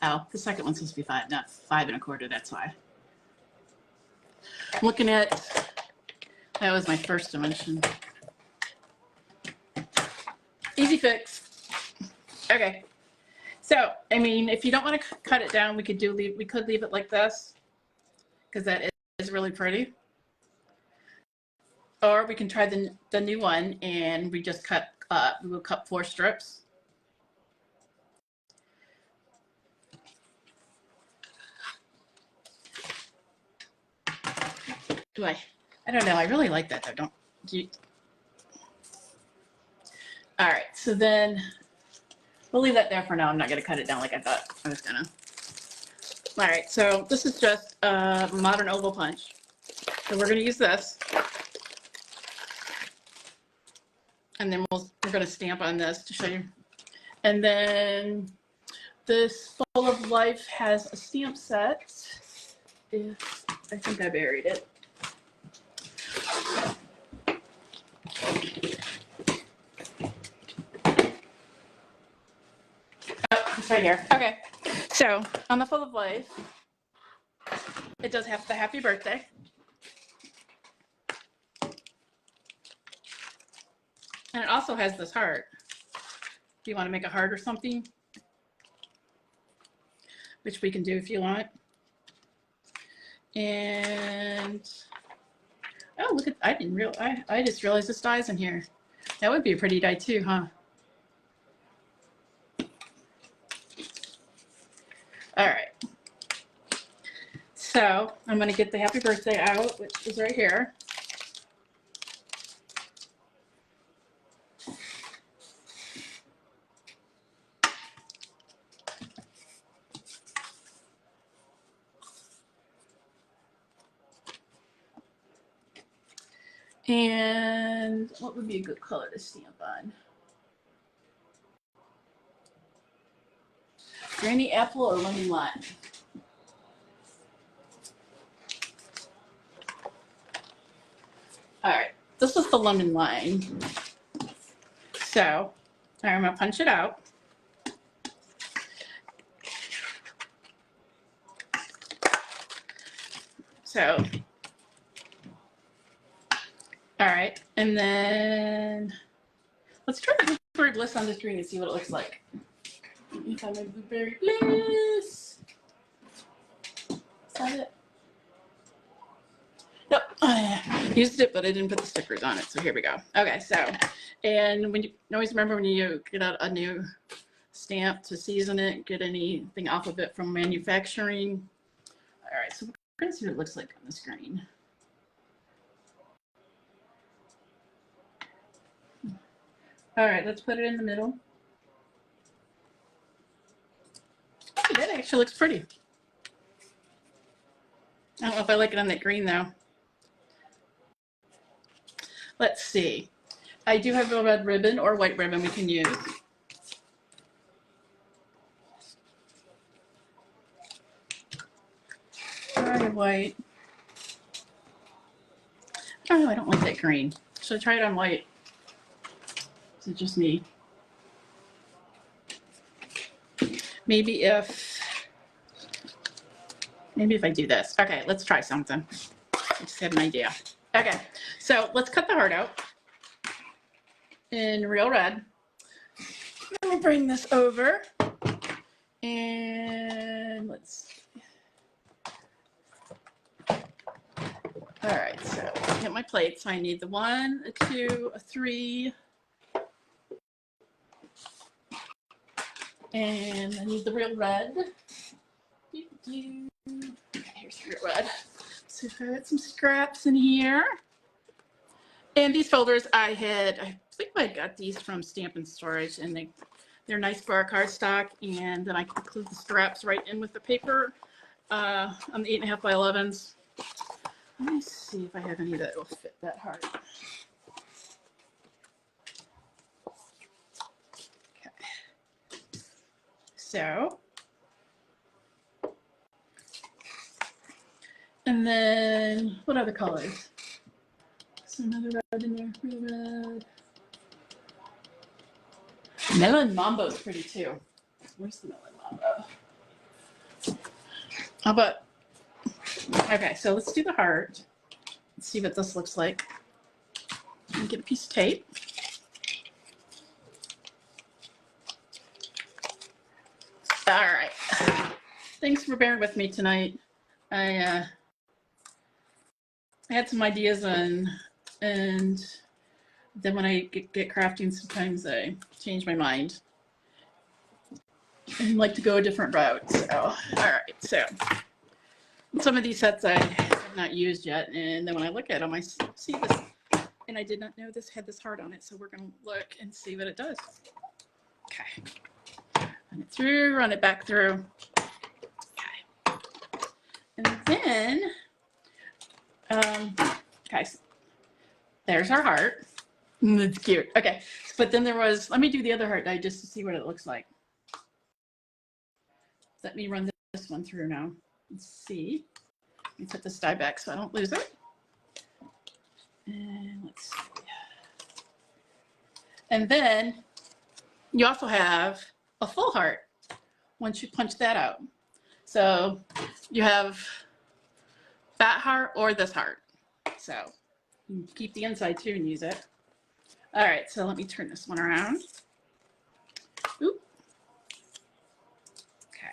Oh, the second one's supposed to be 5, not 5 1/4. That's why. I'm looking at, that was my first dimension. Easy fix. Okay. So, I mean, if you don't want to cut it down, we could leave it like this, because that is really pretty. Or we can try the new one, and we just we will cut 4 strips. I don't know. I really like that though. All right. So then we'll leave that there for now. I'm not going to cut it down like I thought I was going to. All right. So this is just a modern oval punch. So we're going to use this. And then we're going to stamp on this to show you. And then this Full of Life has a stamp set. I think I buried it. Oh, it's right here. Okay. So on the Full of Life, it does have the happy birthday. And it also has this heart. If you want to make a heart or something, which we can do if you want. And oh, look at, I just realized this die's in here. That would be a pretty die too, huh? All right. So I'm going to get the happy birthday out, which is right here. And what would be a good color to stamp on? Granny apple or lemon lime? All right, this is the lemon lime. So I'm gonna punch it out. So, all right, and then let's try the blueberry bliss on the screen and see what it looks like. Let me find my blueberry bliss. Is that it? Nope. Used it, but I didn't put the stickers on it. So here we go. Okay, so, and when you always remember when you get out a new stamp to season it, get anything off of it from manufacturing. All right, so we're gonna see what it looks like on the screen. All right, let's put it in the middle. Oh, that actually looks pretty. I don't know if I like it on that green though. Let's see. I do have a red ribbon or white ribbon we can use. Try white. Oh, I don't like that green. Should I try it on white? Is it just me? Maybe if I do this. Okay, let's try something. I just had an idea. Okay, so let's cut the heart out in real red. Then we'll bring this over and let's see. All right, so I get my plate. So I need the 1, a 2, a 3. And I need the real red. Okay, here's the real red. So I got some scraps in here. And these folders I think I got these from Stampin' Storage, and they're nice for our cardstock. And then I include the scraps right in with the paper on the 8.5 by 11s. Let me see if I have any that will fit that heart. Okay. So, and then what other colors? So another red in there, real red. Melon Mambo's pretty too. Where's the Melon Mambo? How about, okay, so let's do the heart. Let's see what this looks like. Get a piece of tape. All right. Thanks for bearing with me tonight. I had some ideas and then when I get crafting, sometimes I change my mind and like to go a different route. So, all right. So some of these sets I have not used yet, and then when I look at them, I see this, and I did not know this had this heart on it. So we're going to look and see what it does. Okay. Run it through, run it back through. Okay. And then, okay, so there's our heart. It's cute. Okay, but then there was, let me do the other heart die just to see what it looks like. Let me run this one through now. Let's see. Let me put this die back so I don't lose it. And let's see. And then you also have a full heart once you punch that out. So you have that heart or this heart. So you can keep the inside too and use it. All right, so let me turn this one around. Oop. Okay.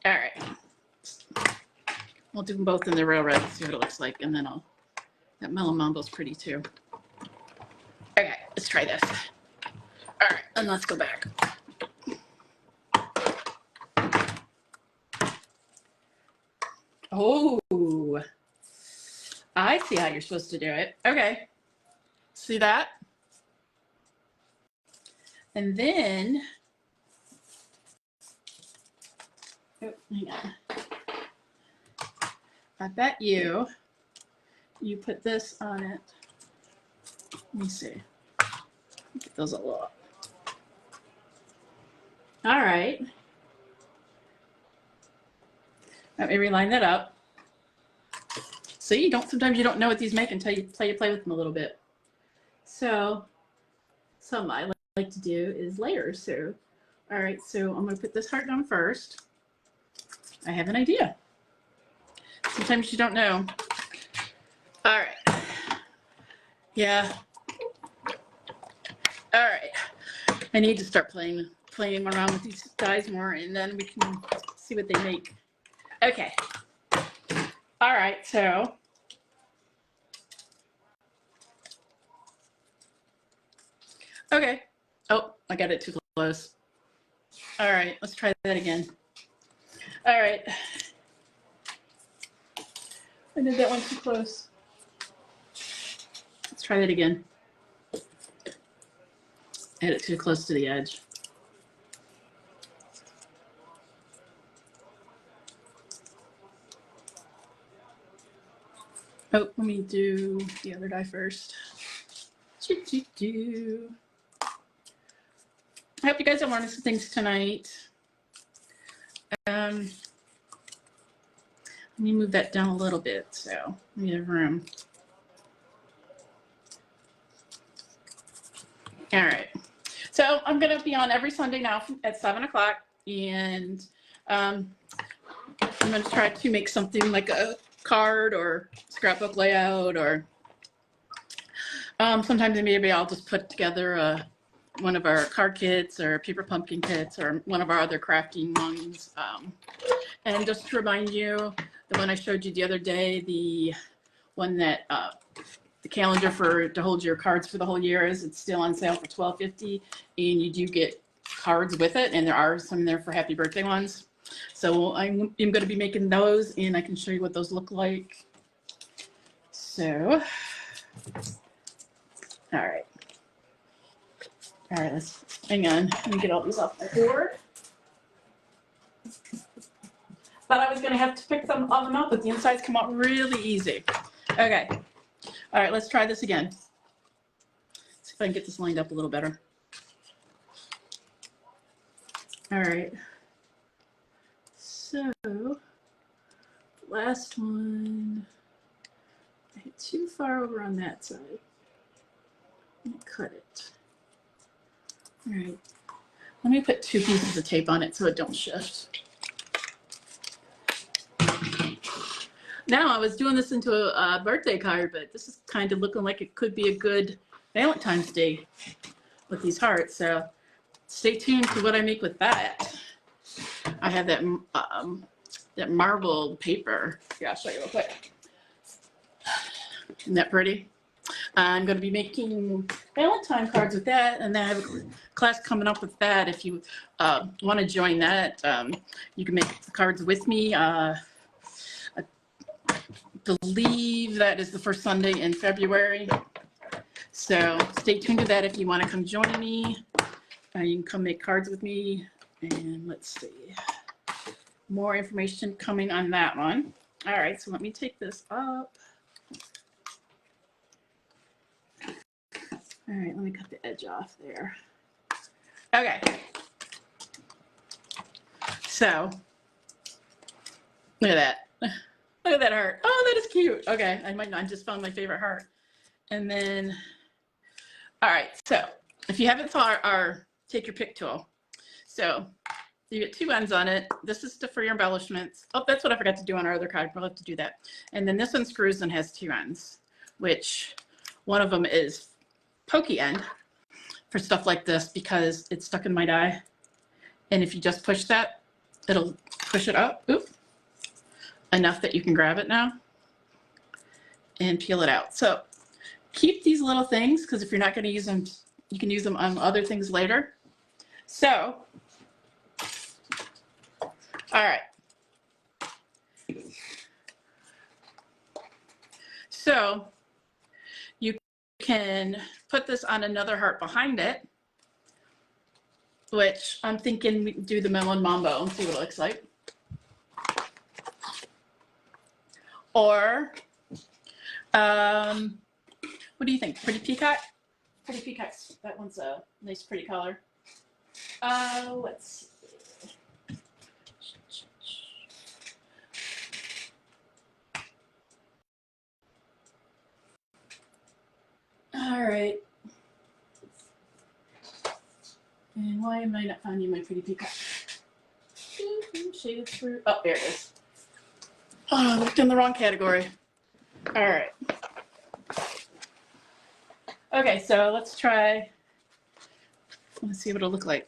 All right. We'll do them both in the real red, see what it looks like, and then that Melon Mambo's pretty too. Okay, let's try this. All right, and let's go back. Oh, I see how you're supposed to do it. Okay, see that? And then, oh, hang on. I bet you put this on it. Let me see. Get those a little. All right. Let me reline that up. See, sometimes you don't know what these make until you play with them a little bit. So, something I like to do is layers. So, all right, so I'm going to put this heart down first. I have an idea. Sometimes you don't know. All right. Yeah. All right. I need to start playing around with these guys more, and then we can see what they make. Okay. All right, so okay. Oh, I got it too close. All right, let's try that again. All right. I did that one too close. Let's try that again. I had it too close to the edge. Oh, let me do the other die first. I hope you guys are learning some things tonight. Let me move that down a little bit so we have room. All right. So I'm going to be on every Sunday now at 7 o'clock, and I'm going to try to make something like a card or scrapbook layout, or sometimes maybe I'll just put together one of our card kits or paper pumpkin kits or one of our other crafting ones. And just to remind you, the one I showed you the other day, the one that the calendar to hold your cards for the whole year it's still on sale for $12.50, and you do get cards with it, and there are some there for happy birthday ones. So I'm going to be making those, and I can show you what those look like. So, all right, let's hang on. Let me get all these off my board. Thought I was going to have to pick all them out, but the insides come out really easy. Okay. All right, let's try this again. See if I can get this lined up a little better. All right. So, last one, I hit too far over on that side. I'm gonna cut it. All right. Let me put 2 pieces of tape on it so it don't shift. Now I was doing this into a birthday card, but this is kind of looking like it could be a good Valentine's Day with these hearts. So stay tuned to what I make with that. I have that that marble paper. Yeah, I'll show you real quick. Isn't that pretty? I'm going to be making Valentine cards with that, and then I have a class coming up with that. If you want to join that, you can make the cards with me. I believe that is the first Sunday in February. So stay tuned to that if you want to come join me. You can come make cards with me. And let's see. More information coming on that one. All right, so let me take this up. All right, let me cut the edge off there. Okay. So, look at that. Look at that heart. Oh, that is cute. Okay, I just found my favorite heart. And then, all right, so if you haven't saw our take your pick tool. So you get 2 ends on it. This is for your embellishments. Oh, that's what I forgot to do on our other card. We'll have to do that. And then this one screws and has 2 ends, which one of them is pokey end for stuff like this because it's stuck in my die. And if you just push that, it'll push it up. Oop. Enough that you can grab it now and peel it out. So keep these little things because if you're not going to use them you can use them on other things later. So, all right. So you can put this on another heart behind it, which I'm thinking we can do the melon mambo and see what it looks like. Or, what do you think? Pretty peacock? Pretty peacocks. That one's a nice, pretty color. Let's see. All right. And why am I not finding my pretty peacock? Shaded through. Oh, there it is. Oh, I looked in the wrong category. All right. Okay, so let's try. Let's see what it'll look like.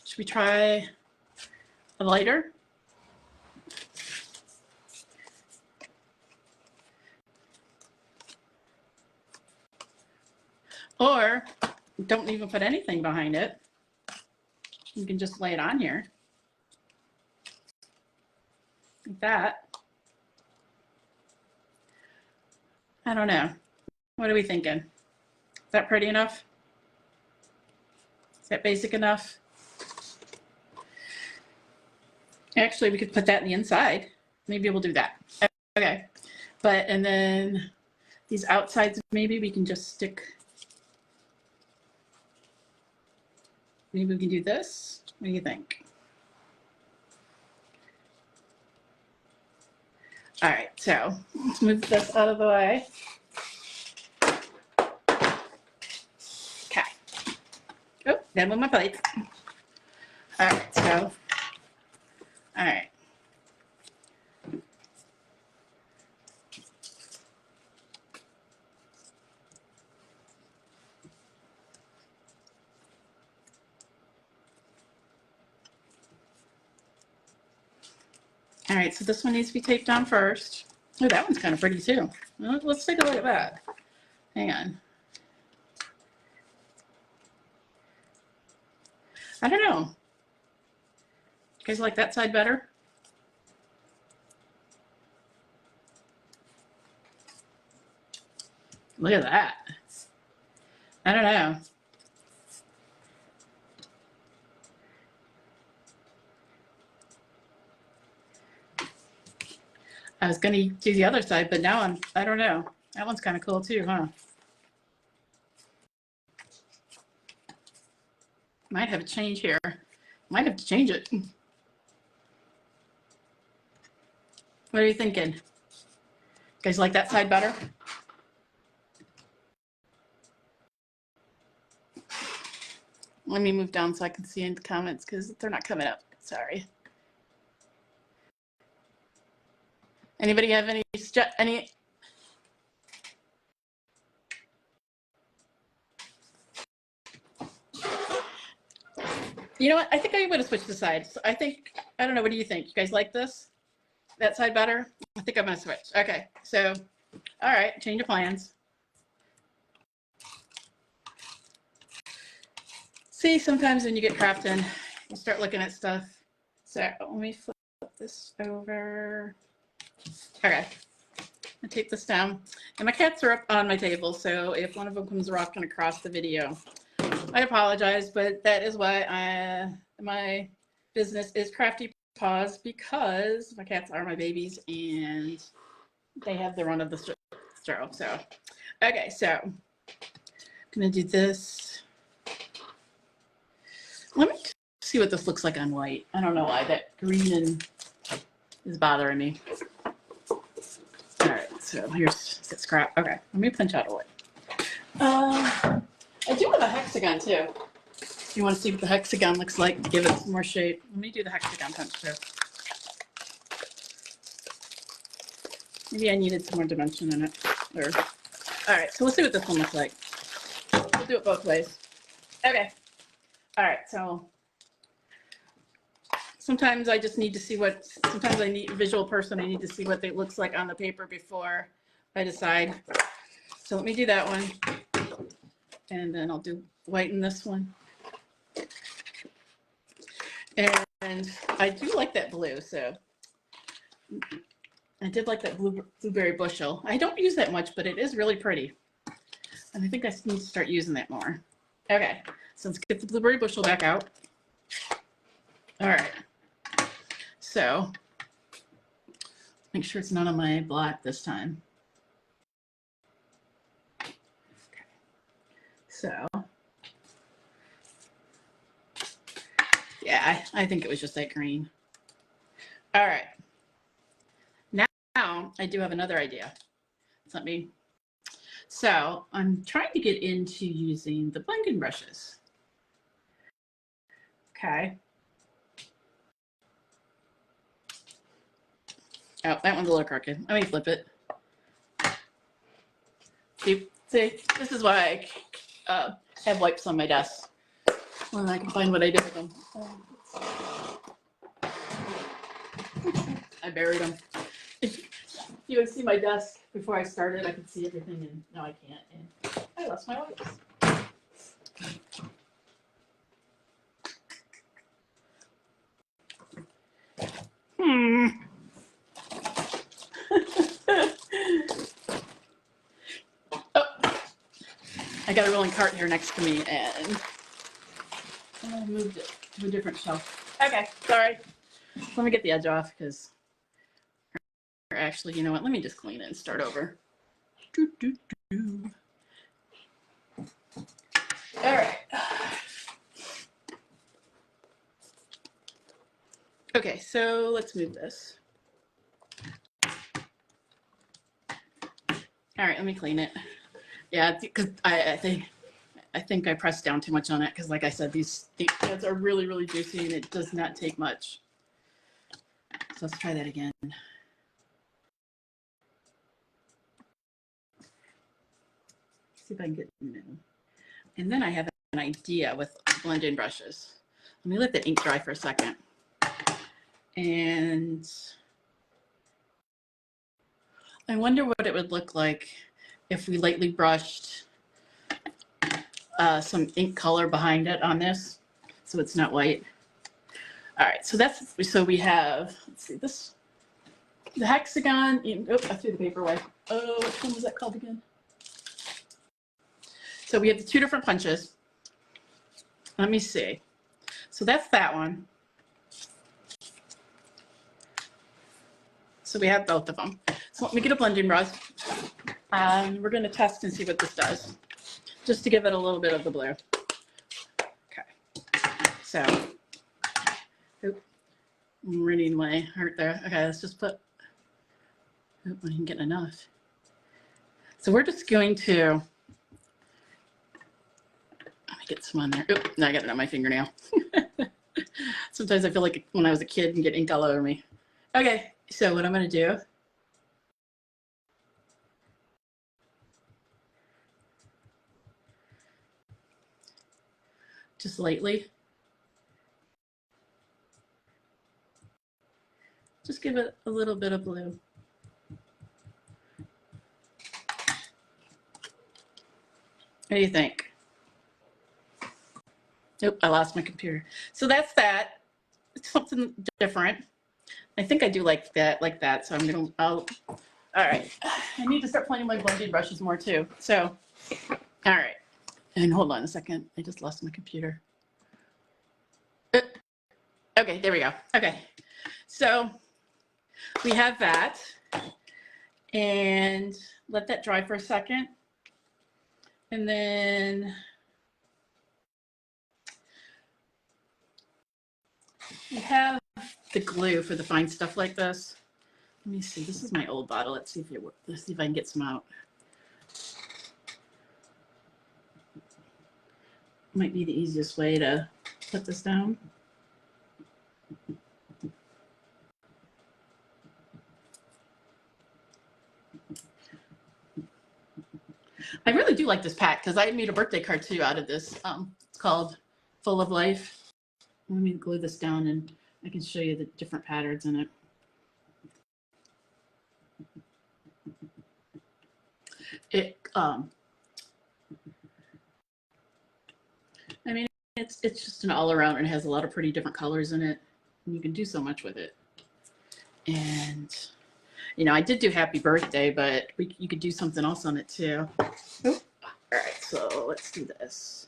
Should we try a lighter? Or don't even put anything behind it. You can just lay it on here. Like that. I don't know. What are we thinking? Is that pretty enough? Is that basic enough? Actually, we could put that in the inside. Maybe we'll do that. Okay. But, and then these outsides, maybe we can just stick. Maybe we can do this. What do you think? All right, so let's move this out of the way. Okay. Oh, then with my plates. All right, so, all right. All right, so this one needs to be taped on first. Oh, that one's kind of pretty too. Well, let's take a look at that. Hang on. I don't know. You guys like that side better? Look at that. I don't know. I was going to do the other side, but now I don't know. That one's kind of cool too, huh? Might have a change here. Might have to change it. What are you thinking? You guys like that side better? Let me move down so I can see in the comments because they're not coming up. Sorry. Anybody have any? You know what? I think I'm going to switch the sides. I don't know. What do you think? You guys like this? That side better? I think I'm going to switch. Okay. So, all right. Change of plans. See, sometimes when you get crafting, you start looking at stuff. So let me flip this over. Okay. I take this down. And my cats are up on my table, so if one of them comes rocking across the video, I apologize, but that is why my business is Crafty Paws, because my cats are my babies and they have the run of the show. So, okay, so I'm gonna do this. Let me see what this looks like on white. I don't know why that green is bothering me. All right, so here's the scrap. Okay, let me punch out a white. I do have a hexagon too. You want to see what the hexagon looks like to give it some more shape? Let me do the hexagon punch too. Maybe I needed some more dimension in it. All right, so we'll see what this one looks like. We'll do it both ways. Okay. All right, so sometimes I just need to see sometimes I need a visual person. I need to see what it looks like on the paper before I decide. So let me do that one. And then I'll do white in this one. And I do like that blue, so I did like that blueberry bushel. I don't use that much, but it is really pretty. And I think I need to start using that more. Okay, so let's get the blueberry bushel back out. All right, so make sure it's not on my black this time. Okay. So, yeah, I think it was just that green. All right, now I do have another idea. So I'm trying to get into using the blending brushes. Okay. Oh, that one's a little crooked. Let me flip it. See, this is why I have wipes on my desk when I can find what I did with them. I buried them. If you would see my desk before I started, I could see everything, and now I can't. And I lost my wipes. Oh, I got a rolling cart here next to me, and I moved it to a different shelf. Okay, sorry. Let me get the edge off, because actually, you know what? Let me just clean it and start over. All right. Okay, so let's move this. All right, let me clean it. Yeah, because I think I pressed down too much on it, because like I said, these pads are really, really juicy, and it does not take much. So let's try that again. See if I can get in the middle. And then I have an idea with blending brushes. Let me let the ink dry for a second. And I wonder what it would look like if we lightly brushed some ink color behind it on this, so it's not white. All right, so we have, let's see, the hexagon. Oh, I threw the paper away. Oh, which one was that called again? So we have the two different punches. Let me see. So that's that one. So we have both of them. So let me get a blending brush. We're going to test and see what this does, just to give it a little bit of the blue. Okay. So, I'm running my heart there. Okay, let's just put. I didn't get enough. So we're just going to. Let me get some on there. Oop, now I got it on my fingernail. Sometimes I feel like when I was a kid and get ink all over me. Okay, so what I'm going to do. Just lightly. Just give it a little bit of blue. What do you think? Nope, I lost my computer. So that's that. It's something different. I think I do like that. So all right. I need to start playing my blending brushes more too. So, all right. And hold on a second. I just lost my computer. Okay, there we go. Okay. So we have that, and let that dry for a second. And then we have the glue for the fine stuff like this. Let me see. This is my old bottle. Let's see if I can get some out. Might be the easiest way to put this down. I really do like this pack, because I made a birthday card too out of this. It's called Full of Life. Let me glue this down, and I can show you the different patterns in it. it's just an all around, and it has a lot of pretty different colors in it, and you can do so much with it. And you know, I did do Happy Birthday, but you could do something else on it too. Oop. All right, so let's do this.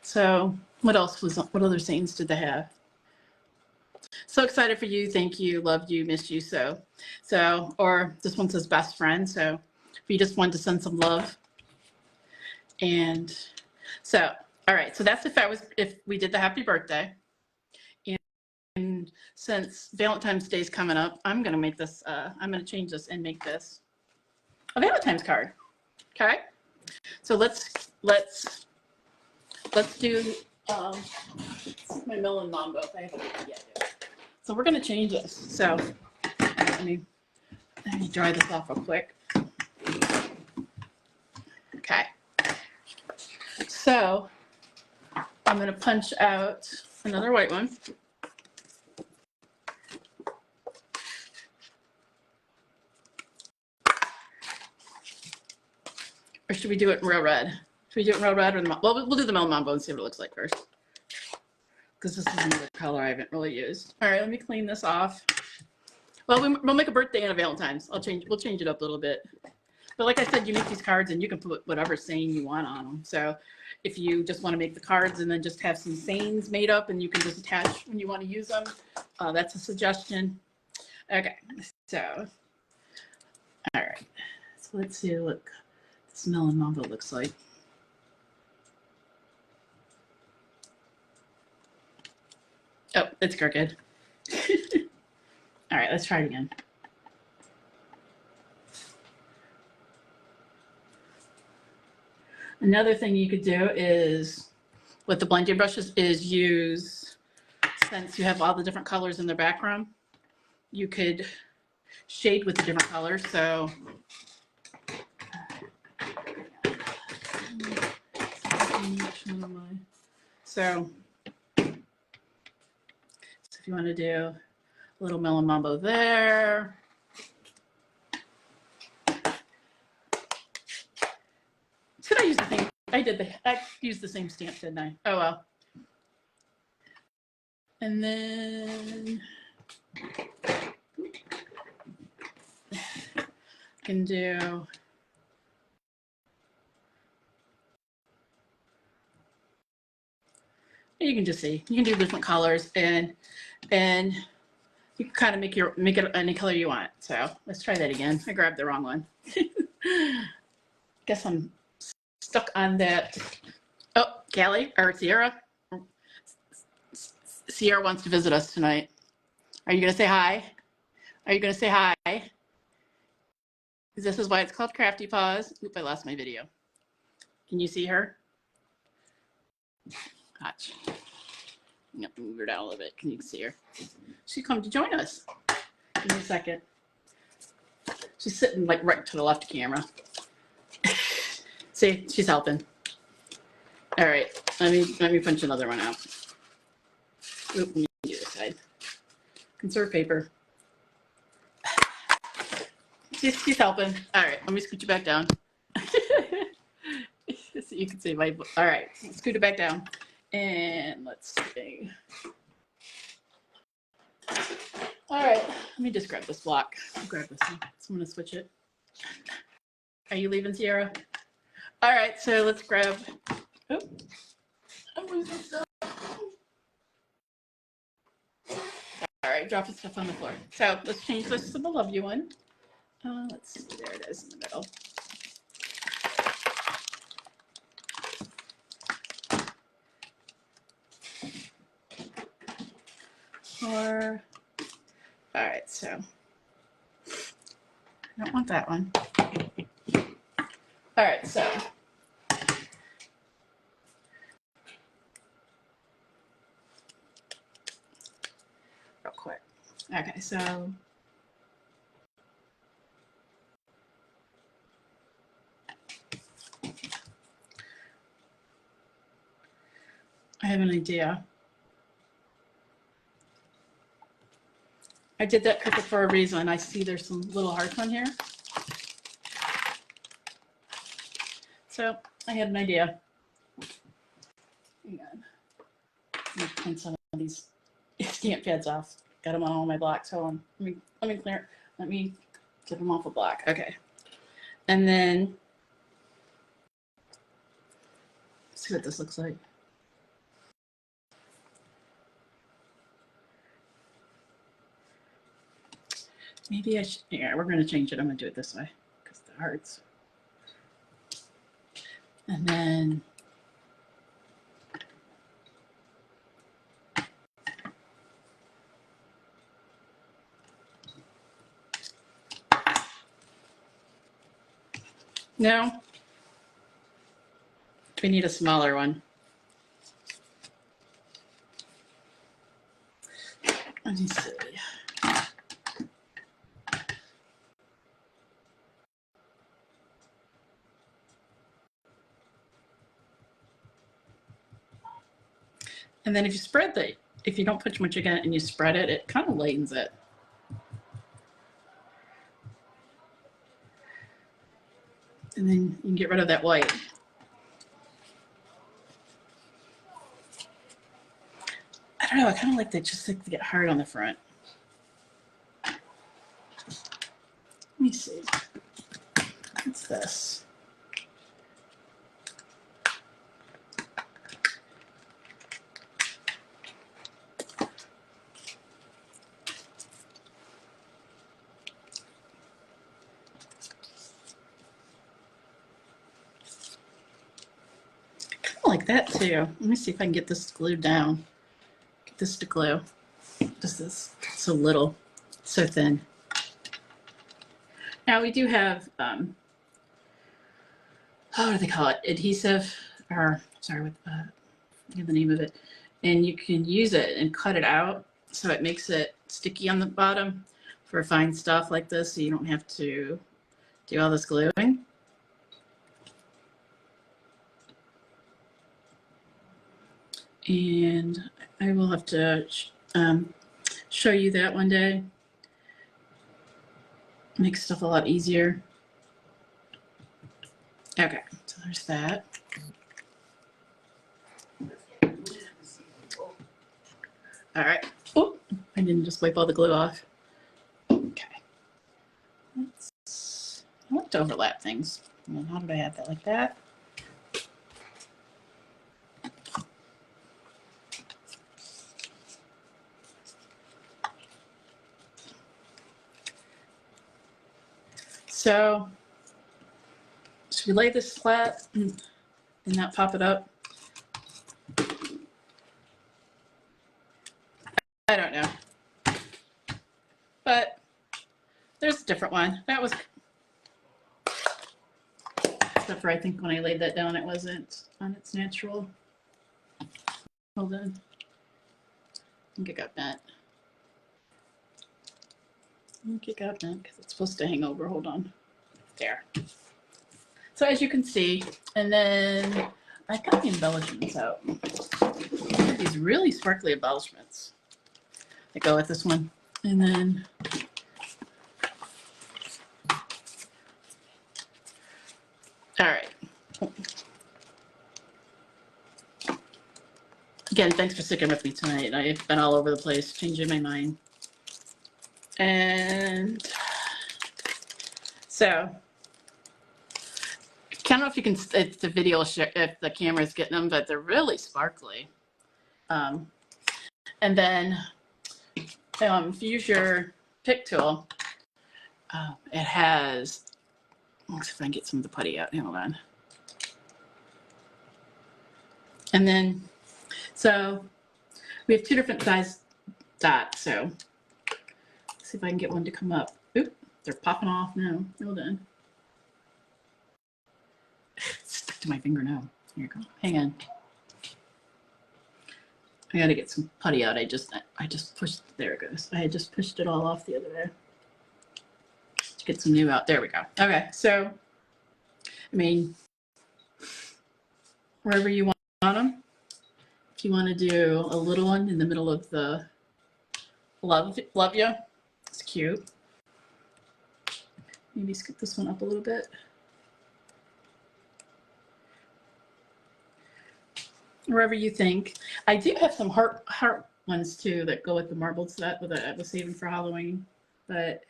So what else was, what other sayings did they have? So excited for you, thank you, love you, miss you. So, or this one says best friend. So if you just wanted to send some love. And so, all right, so that's if we did the Happy Birthday. And since Valentine's Day is coming up, I'm gonna make this, I'm gonna change this and make this a Valentine's card. Okay, so let's do my melon mambo if I haven't yet. So we're gonna change this. So let me dry this off real quick. Okay, so I'm gonna punch out another white one. Or should we do it in real red? Should we do it in real red or the, well, we'll do the melon mambo and see what it looks like first. Because this is another color I haven't really used. All right, let me clean this off. Well, we'll make a birthday and a Valentine's. We'll change it up a little bit. But like I said, you make these cards and you can put whatever saying you want on them. So if you just want to make the cards and then just have some sayings made up and you can just attach when you want to use them, that's a suggestion. Okay, so, all right. So let's see what this melon mambo looks like. Oh, it's crooked. All right, let's try it again. Another thing you could do is, with the blending brushes, is use, since you have all the different colors in the background, you could shade with the different colors. So if you want to do a little melon mambo there. Should I use the thing? I used the same stamp, didn't I? Oh well. And then can do you can just see, you can do different colors and you can kind of make it any color you want. So let's try that again. I grabbed the wrong one. Guess I'm stuck on that. Oh, Callie or Sierra. Sierra wants to visit us tonight. Are you gonna say hi? Are you gonna say hi? This is why it's called Crafty Paws. Oop, I lost my video. Can you see her? Watch. I'm gonna move her down a little bit. Can you see her? She come to join us. Give me a second. She's sitting like right to the left of camera. See, she's helping. All right, let me punch another one out. Oop, let me do this side. Conserve paper. She's helping. All right, let me scoot you back down. So you can see my. All right, scoot it back down, and let's see. All right, let me just grab this block. I'll grab this one. So I'm gonna switch it. Are you leaving, Sierra? All right, so let's grab. Oh, I'm losing stuff. All right, dropping stuff on the floor. So let's change this to the love you one. Let's see, there it is in the middle. All right, so I don't want that one. All right, so real quick. Okay, so I have an idea. I did that crooked for a reason. I see there's some little hearts on here. So I had an idea. Hang on. Let me clean some of these stamp pads off. Got them on all my blocks. Hold on. Let me clear. Let me get them off a block. Okay. And then let's see what this looks like. Maybe I should. Yeah, we're going to change it. I'm going to do it this way because the hearts. And then no, we need a smaller one. Let me see. And then if you spread if you don't put too much in it and you spread it, it kind of lightens it. And then you can get rid of that white. I don't know, I kind of like that, just like to get hard on the front. Let me see. What's this? Kind of like that too. Let me see if I can get this glued down. Get this to glue. Just this so little, so thin. Now we do have, what do they call it? Adhesive, or sorry, what the name of it. And you can use it and cut it out so it makes it sticky on the bottom for fine stuff like this, so you don't have to do all this gluing. And I will have to show you that one day. Makes stuff a lot easier. Okay, so there's that. All right. Oh, I didn't just wipe all the glue off. Okay. I like to overlap things. And how did I have that like that? So should we lay this flat and not pop it up? I don't know. But there's a different one. That was, except for I think when I laid that down, it wasn't on its natural. Hold on. I think it got bent. I think it got bent because it's supposed to hang over. Hold on. There. So as you can see, and then I got the embellishments out. These really sparkly embellishments that go with this one. And then all right. Again, thanks for sticking with me tonight. I've been all over the place, changing my mind. And so, I don't know if you can, if the video, if the camera's getting them, but they're really sparkly. And then, if you use your pick tool, it has, let's see if I can get some of the putty out. Hold on. And then, so we have two different size dots. So let's see if I can get one to come up. Oop, they're popping off now. Hold on. It's stuck to my finger now. Here you go. Hang on. I gotta get some putty out. I just pushed, there it goes. I had just pushed it all off the other day. To get some new out. There we go. Okay, so I mean, wherever you want them. If you want to do a little one in the middle of the love you, it's cute. Maybe scoop this one up a little bit. wherever you think. I do have some heart ones too that go with the marbled set that I was saving for Halloween. But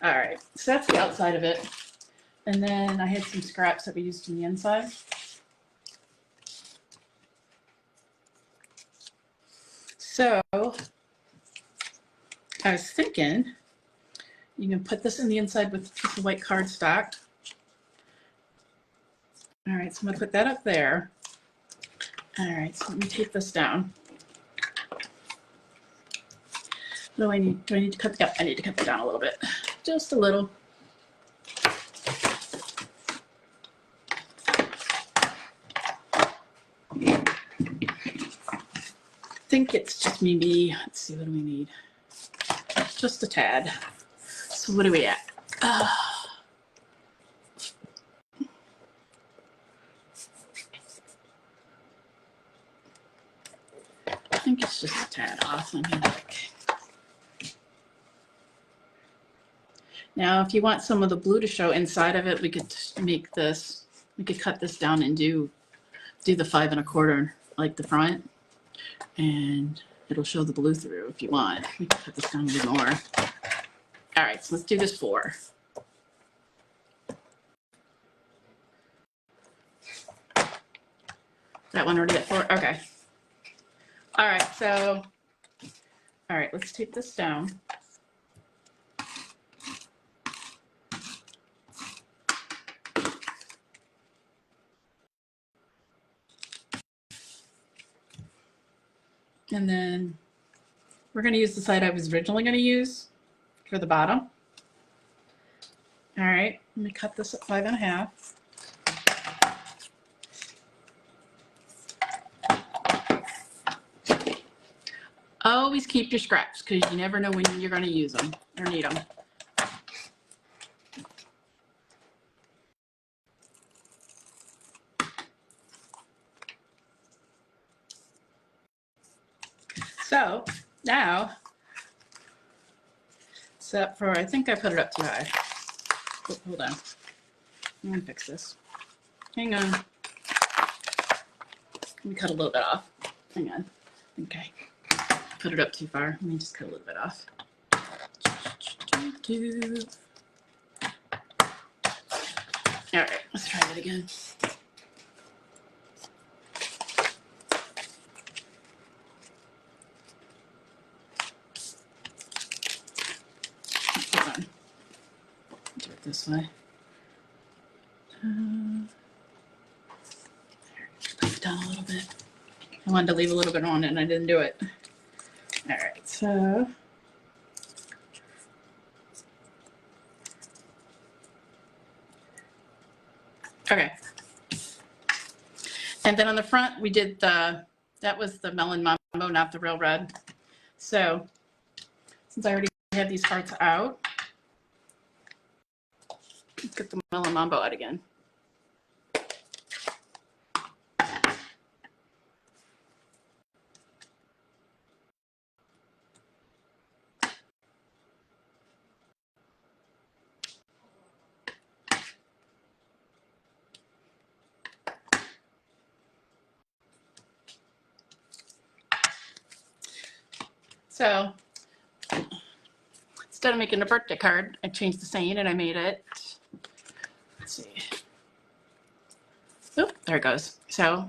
all right, so that's the outside of it. And then I had some scraps that we used in the inside. So I was thinking you can put this in the inside with a piece of white cardstock. All right, so I'm gonna put that up there. All right, so let me tape this down. What do I need? Do I need to cut? Yeah, I need to cut that down a little bit, just a little. I think it's just maybe. Let's see, what do we need? Just a tad. So what are we at? I think it's just a tad off. Let me look. Now, if you want some of the blue to show inside of it, we could make this. We could cut this down and do the 5 1/4 like the front, and it'll show the blue through if you want. We can cut this down a little more. All right, so let's do this 4. That one already at 4? Okay. All right, so, all right, let's tape this down. And then we're going to use the side I was originally going to use for the bottom. All right, let me cut this at 5 1/2. Always keep your scraps because you never know when you're going to use them or need them. So now, except for, I think I put it up too high. Oh, hold on. I'm going to fix this. Hang on. Let me cut a little bit off. Hang on. Okay. Put it up too far. Let me just cut a little bit off. All right, let's try that again. Hold on. Do it this way. Put it down a little bit. I wanted to leave a little bit on it, and I didn't do it. All right, so okay. And then on the front, we did that was the Melon Mambo, not the real red. So since I already have these hearts out, let's get the Melon Mambo out again. So instead of making a birthday card, I changed the saying and I made it, let's see. Oh, there it goes. So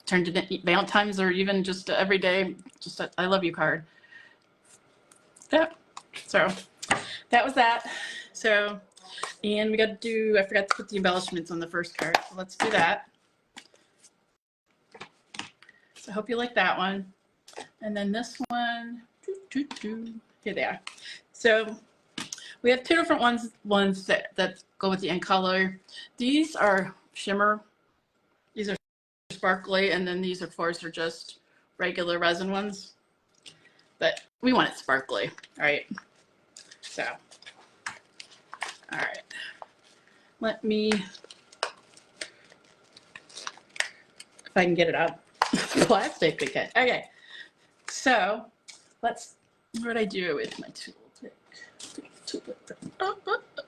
turned it in Valentine's or even just every day, just a I love you card. Yep. So that was that. So, and we got to do, I forgot to put the embellishments on the first card. So let's do that. So I hope you like that one. And then this one, here they are. So we have 2 different ones that go with the end color. These are shimmer. These are sparkly, and then these, of course, are just regular resin ones. But we want it sparkly, right? So, all right. Let me, if I can get it out. Plastic again. Okay. So let's, what did I do with my tool? Oh,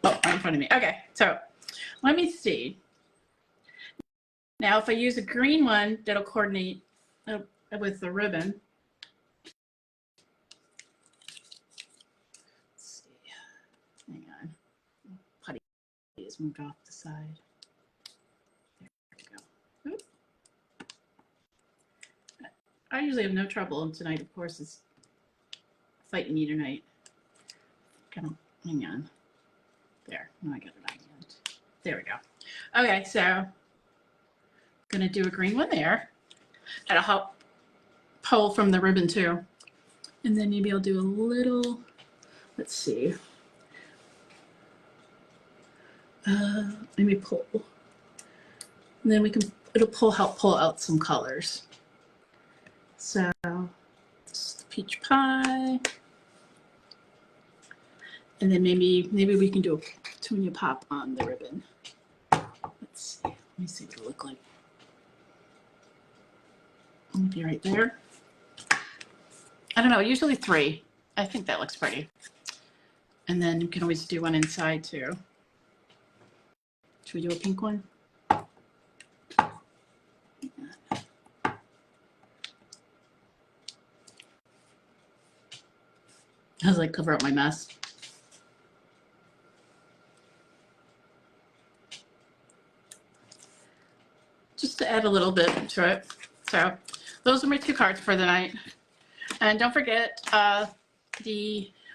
right in front of me. Okay, so let me see. Now, if I use a green one, that'll coordinate with the ribbon. Let's see. Hang on. Putty is moved off the side. There we go. Oop. I usually have no trouble, and tonight, of course, is fighting me tonight. Hang on. There. No, I got it on the end. There we go. Okay, so I'm gonna do a green one there. That'll help pull from the ribbon too. And then maybe I'll do a little, let's see. Maybe pull. And then it'll help pull out some colors. So it's the peach pie. And then maybe we can do a petunia pop on the ribbon. Let's see. Let me see what it'll look like. Maybe right there. I don't know, usually 3. I think that looks pretty. And then you can always do one inside too. Should we do a pink one? I was like, cover up my mess. Just to add a little bit to it. So those are my 2 cards for the night. And don't forget,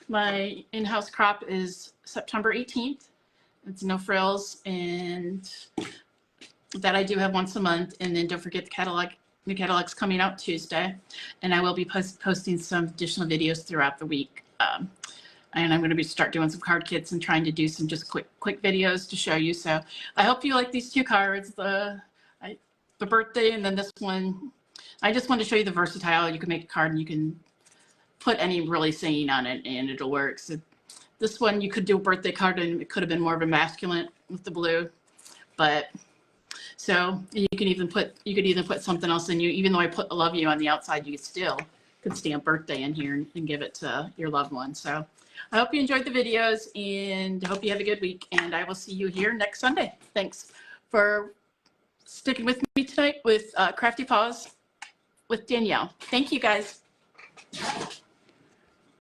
my in-house crop is September 18th. It's no frills, and that I do have once a month. And then don't forget the catalog's coming out Tuesday, and I will be posting some additional videos throughout the week. And I'm going to start doing some card kits and trying to do some just quick videos to show you. So I hope you like these 2 cards, the birthday and then this one. I just want to show you the versatile. You can make a card and you can put any really saying on it and it'll work. So this one you could do a birthday card and it could have been more of a masculine with the blue, but so you could even put something else in you. Even though I put I love you on the outside, you still could stamp birthday in here and give it to your loved one. So I hope you enjoyed the videos and I hope you have a good week, and I will see you here next Sunday. Thanks for sticking with me tonight with Crafty Paws with Danielle. Thank you guys.